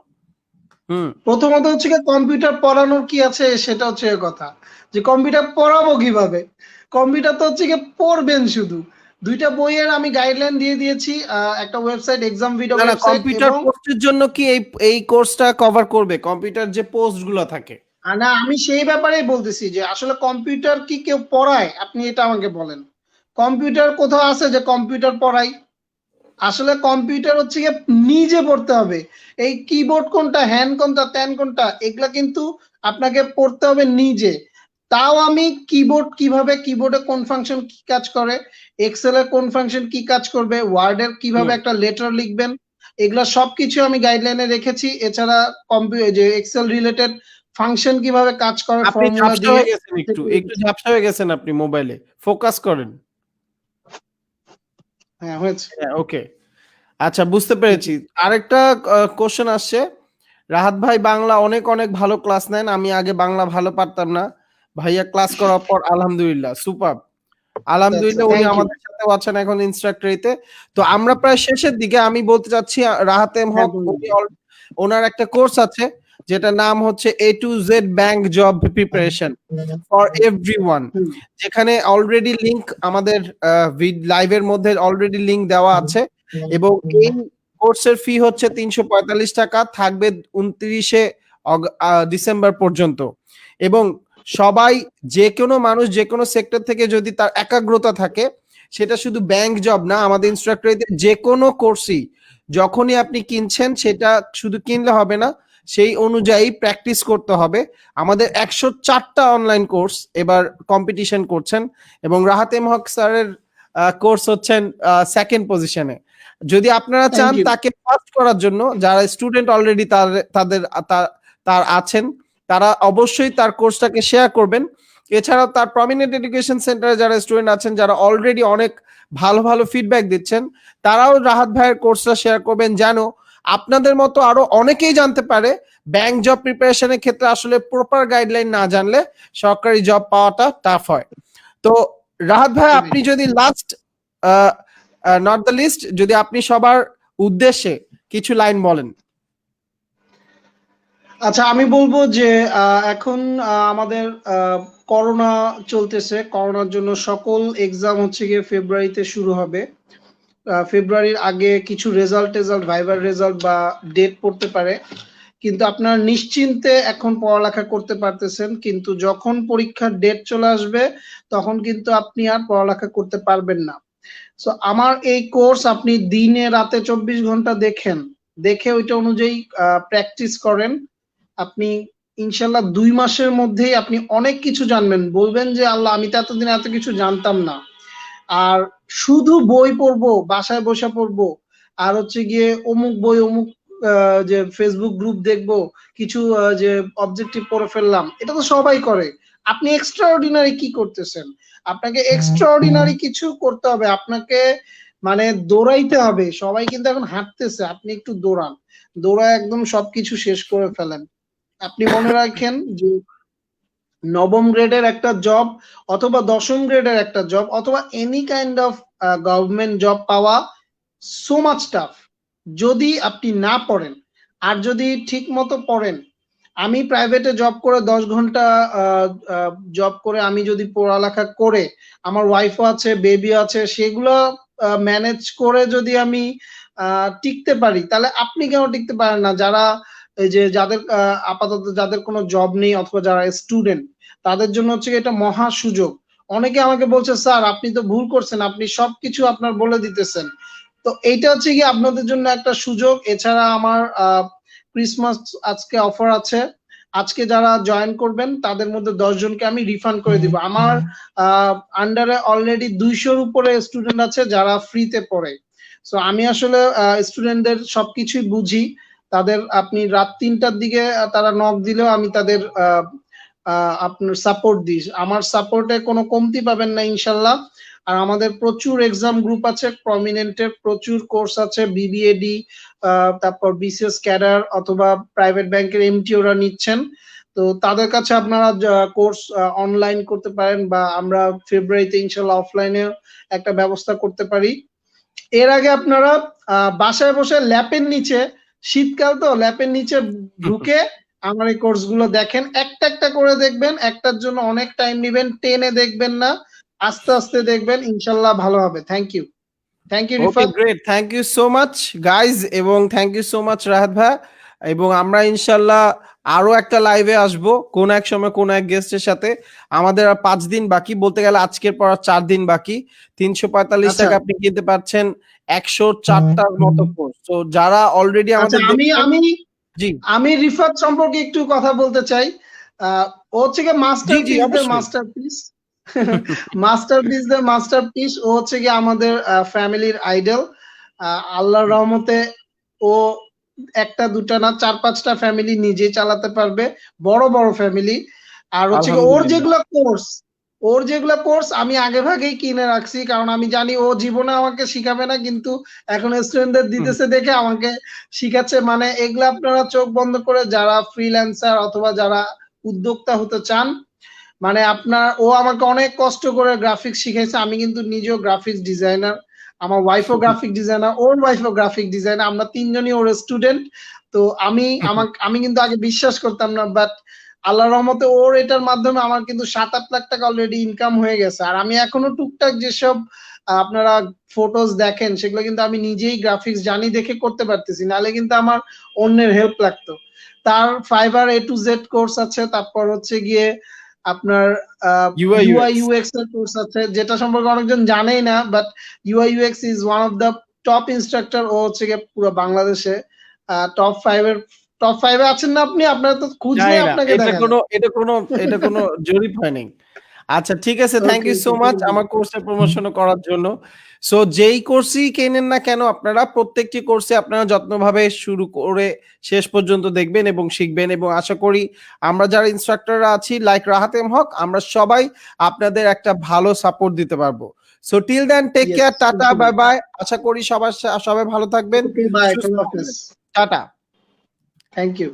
হুম। প্রথমত হচ্ছে গিয়ে কম্পিউটার পড়ানোর কি আছে, সেটা হচ্ছে এর কথা, যে কম্পিউটার পড়াবো কিভাবে। কম্পিউটার তো হচ্ছে গিয়ে পড়বেন শুধু। 2টা বইয়ের আমি গাইডলাইন দিয়ে দিয়েছি, একটা ওয়েবসাইট, এক্সাম ভিডিও না না, ওয়েবসাইট, কম্পিউটার এবং পোস্টের জন্য কি এই এই কোর্সটা কভার করবে, কম্পিউটার যে পোস্ট গুলো থাকে? না, আমি সেই ব্যাপারেই বলতেছি যে আসলে কম্পিউটার কি কেউ পড়ায়, আপনি এটা আমাকে বলেন। কম্পিউটার কোথাও আছে যে কম্পিউটার পড়ায়? আসলে কম্পিউটার হচ্ছে গিয়ে নিজে পড়তে হবে। এই কিবোর্ড কোনটা, হ্যান্ড কোনটা, ত্যান কোনটা, এগুলা কিন্তু আপনাকে পড়তে হবে নিজে। তাও আমি কিবোর্ড কিভাবে, কিবোর্ডে কোন ফাংশন কি কাজ করে, এক্সেল এর কোন ফাংশন কি কাজ করবে, ওয়ার্ডের কিভাবে হুম। একটা লেটার লিখবেন, এগুলা সবকিছু আমি গাইডলাইনে রেখেছি। এছাড়া যে এক্সেল রিলেটেড ফাংশন কিভাবে কাজ করে আপনি ফর্মুলা ঝাপসা দিয়ে, হয়ে গেছেন, একটু সেগুলো একটু রেখেছি। ঝাপসা হয়ে গেছেন আপনি, মোবাইলে ফোকাস করেন। হ্যাঁ, হয়েছে। হ্যাঁ, ওকে। আচ্ছা, বুঝতে পেরেছি। আরেকটা কোশ্চেন আসছে, রাহাত ভাই বাংলা অনেক অনেক ভালো ক্লাস নেন, আমি আগে বাংলা ভালো পারতাম না, ভাইয়া ক্লাস করার পর আলহামদুলিল্লাহ সুপার। আচ্ছা, আলহামদুলিল্লাহ, উনি থ্যাংক ইউ। আমাদের সাথেও আছেন এখন ইনস্ট্রাক্টরিতে। তো আমরা প্রায় শেষের দিকে, আমি বলতে চাচ্ছি রাহাত এম হ্যাঁ হক, বলুন। ওনার একটা কোর্স আছে, যেটা নাম হচ্ছে A to Z bank job preparation for everyone, hmm, যেখানে অলরেডি লিংক আমাদের লাইভের মধ্যে অলরেডি লিংক দেওয়া আছে। এবং এই কোর্সের ফি হচ্ছে ৩৪৫ টাকা, থাকবে ২৯শে ডিসেম্বর পর্যন্ত। এবং সবাই, যে কোনো মানুষ যে কোনো সেক্টর থেকে যদি তার একাগ্রতা থাকে, সেটা শুধু ব্যাংক জব না, আমাদের ইনস্ট্রাক্টরদের যে কোনো কোর্সই যখনই আপনি কিনছেন, সেটা শুধু কিনলে হবে না, সেই অনুযায়ী প্র্যাকটিস করতে হবে। আমাদের ১০৪টা অনলাইন কোর্স এবার কম্পিটিশন করছেন, এবং রাহাত এম হক স্যারের কোর্স হচ্ছেন সেকেন্ড পজিশনে। যদি আপনারা থ্যাংক চান ইউ। তাকে ফার্স্ট করার জন্য, যারা স্টুডেন্ট অলরেডি তাদের তার আছেন, তারা অবশ্যই তার কোর্সটাকে শেয়ার করবেন। এছাড়াও তার প্রমিনেন্ট এডুকেশন সেন্টারে যারা স্টুডেন্ট আছেন, যারা অলরেডি অনেক ভালো ভালো ফিডব্যাক দিচ্ছেন, তারাও রাহাত ভাইয়ের কোর্সটা শেয়ার করবেন, যেন আপনাদের মতো আরো অনেকেই জানতে পারে ব্যাংক জব প্রিপারেশনের ক্ষেত্রে আসলে প্রপার গাইডলাইন না জানলে সরকারি জব পাওয়াটা টাফ হয়। তো রাহাত ভাই, আপনি যদি লাস্ট নট দ্য লিস্ট, যদি আপনি সবার উদ্দেশ্যে কিছু লাইন বলেন। আচ্ছা, আমি বলবো যে এখন আমাদের করোনা চলতেছে। করোনার জন্য সকল এক্সাম হচ্ছে গিয়ে ফেব্রুয়ারিতে শুরু হবে। ফেব্রুয়ারির আগে কিছু রেজাল্ট ভাইবার রেজাল্ট বা ডেট পড়তে পারে, কিন্তু আপনারা নিশ্চিন্তে এখন পড়ালেখা করতে পারতেছেন। কিন্তু যখন পরীক্ষার ডেট চলে আসবে, তখন কিন্তু আপনি আর পড়ালেখা করতে পারবেন না। সো আমার এই কোর্স আপনি দিনে রাতে ২৪ ঘন্টা দেখেন, দেখে ওইটা অনুযায়ী প্র্যাকটিস করেন। আপনি ইনশাল্লাহ ২ মাসের মধ্যেই আপনি অনেক কিছু জানবেন। বলবেন যে আল্লাহ, আমি তো এতদিন এত কিছু জানতাম না। আর শুধু বই পড়বো, বাসায় বসে পড়বো, আর হচ্ছে গিয়ে অমুক বই অমুক যে ফেসবুক গ্রুপ দেখবো, কিছু যে অবজেক্টিভ পড়ে ফেললাম, এটা তো সবাই করে। আপনি এক্সট্রা অর্ডিনারি কি করতেছেন? আপনাকে এক্সট্রা অর্ডিনারি কিছু করতে হবে। আপনাকে মানে দৌড়াইতে হবে। সবাই কিন্তু এখন হাঁটতেছে, আপনি একটু দৌড়ান, দৌড়ায় একদম সবকিছু শেষ করে ফেলেন। আপনি মনে রাখেন যে নবম গ্রেডের একটা জব, অথবা দশম গ্রেডের একটা জব, অথবা any kind of government job পাওয়া সো মাচ টাফ, যদি আপনি না পড়েন। আর যদি ঠিক মতো পড়েন, আমি প্রাইভেটে জব করে ১০ ঘন্টা জব করে, আমি যদি পড়ালেখা করে, আমার ওয়াইফও আছে, বেবি আছে, সেগুলো ম্যানেজ করে যদি আমি টিকতে পারি, তাহলে আপনি কেন টিকতে পারেন না? যারা এই যে যাদের আপাতত যাদের কোনো জব নেই, অথবা যারা স্টুডেন্ট, তাদের জন্য হচ্ছে এটা মহা সুযোগ। অনেকে আমাকে বলছে, স্যার আপনি তো ভুল করছেন, আপনি সবকিছু আপনার বলে দিতেছেন। তো এইটা হচ্ছে কি আপনাদের জন্য একটা সুযোগ। এছাড়া আমার ক্রিসমাস আজকে অফার আছে। আজকে যারা জয়েন করবেন তাদের মধ্যে ১০ জনকে আমি রিফান্ড করে দিব। আমার আন্ডারে অলরেডি ২০০-র উপরে স্টুডেন্ট আছে যারা ফ্রিতে পড়ে। সো আমি আসলে স্টুডেন্টদের সবকিছুই বুঝি। তাদের আপনি রাত ৩টার দিকে তারা নক দিলেও আমি তাদের আপনার সাপোর্ট দিই। আমার সাপোর্টে কোনো কমতি পাবেন না ইনশাল্লাহ। আর আমাদের প্রচুর এক্সাম গ্রুপ আছে, প্রমিনেন্টের প্রচুর কোর্স আছে, বিবিএডি, তারপর বিসিএস ক্যাডার অথবা প্রাইভেট ব্যাংকের এমটি ওরা নিচ্ছেন। তো তাদের কাছে আপনারা কোর্স অনলাইন করতে পারেন, বা আমরা ফেব্রুয়ারিতে ইনশাল্লাহ অফলাইনে একটা ব্যবস্থা করতে পারি। এর আগে আপনারা বাসায় বসে ল্যাপের নিচে, শীতকাল তো, ল্যাপের নিচে ঢুকে আমার এই কোর্স গুলো দেখেন। একটা একটা করে দেখবেন, একটার জন্য অনেক টাইম নিবেন, টেনে দেখবেন না, আস্তে আস্তে দেখবেন, ইনশাল্লাহ ভালো হবে। Thank you okay, Rifat. Great, thank you so much guys, এবং thank you so much Rahat ভাই। এবং আমরা ইনশাল্লাহ আরো একটা লাইভে আসবো কোন এক সময় কোন এক গেস্টের সাথে। আমাদের আর 5 দিন বাকি, বলতে গেলে আজকের পর আর 4 দিন বাকি। ৩৪৫ আচ্ছা টাকা আপনি কিনতে পারছেন ১০৪টার মতো কোর্স। তো যারা অলরেডি আচ্ছা, আমাদের আমি দেখছেন, আমি জি আমি রিফাত সম্পর্কে একটু কথা বলতে চাই। ও হচ্ছে গিয়ে জি জি মাস্টারপিসদের অবশ্যই। মাস্টারপিস। মাস্টারপিসদের মাস্টারপিস। ও হচ্ছে গিয়ে আমাদের ফ্যামিলির আইডল। আল্লাহর রহমতে ও একটা দুটা না, ৪-৫টা ফ্যামিলি নিজে চালাতে পারবে, বড় বড় ফ্যামিলি। আর হচ্ছে গিয়ে আলহামদুলিল্লাহ। ওর যেগুলা কোর্স আমি আগে ভাগেই কিনে রাখছি, কারণ আমি জানি ও জীবনে আমাকে শিখাবে না, কিন্তু এখন স্টুডেন্টদের দিতেছে দেখে আমাকে শিখাচ্ছে। মানে এগুলা আপনারা চোখ বন্ধ করে, যারা ফ্রিল্যান্সার অথবা যারা উদ্যোক্তা হতে চান, মানে ও আমাকে অনেক কষ্ট করে গ্রাফিক্স শিখাইছে। আমি কিন্তু নিজেও গ্রাফিক্স ডিজাইনার। আমার ওয়াইফও গ্রাফিক ডিজাইনার, ওর ওয়াইফও গ্রাফিক ডিজাইনার, আমরা তিনজনই ওর স্টুডেন্ট। তো আমি কিন্তু আগে বিশ্বাস করতাম না, বাট আল্লাহর রহমতে ওর এটার মাধ্যমে আমার কিন্তু 7-8 লাখ টাকা অলরেডি ইনকাম হয়ে গেছে। আর আমি এখনো টুকটাক যেসব আপনারা ফটোজ দেখেন সেগুলো কিন্তু আমি নিজেই গ্রাফিক্স জানি দেখে করতে পারতেছি, নাহলে কিন্তু আমার অন্যের হেল্প লাগতো। তার Fiverr A to Z course আছে, তারপর হচ্ছে গিয়ে আপনার UI ইউআই UX ইউএক্স এর কোর্স আছে, যেটা সম্পর্কে অনেকজন জানেই না, but UI UX is one of the top instructor. ও হচ্ছে গিয়ে পুরো বাংলাদেশে টপ 5 এ আছেন না আপনি? আপনার তো খুঁজলে জানি না, আপনাকে এটা দেখা কোনো যায়। এটা কোনো জরিপ হয় নাই। আচ্ছা ঠিক আছে, thank okay you so okay, much আমার কোর্সের প্রমোশন করার জন্য। সো যেই কোর্সই কেনেন না কেন আপনারা প্রত্যেকটি কোর্সে আপনারা যত্নভাবে শুরু করে শেষ পর্যন্ত দেখবেন এবং শিখবেন, এবং আশা করি আমরা যারা ইনস্ট্রাক্টররা আছি লাইক রাহাত এম হক, আমরা সবাই আপনাদের একটা ভালো সাপোর্ট দিতে পারবো। So till then take yes, care, tata, bye bye. আশা করি সবাই ভালো থাকবেন, ওকে বাই, সুস্থ খোদা হাফেজ, থাকবেন। টাটা। Thank you.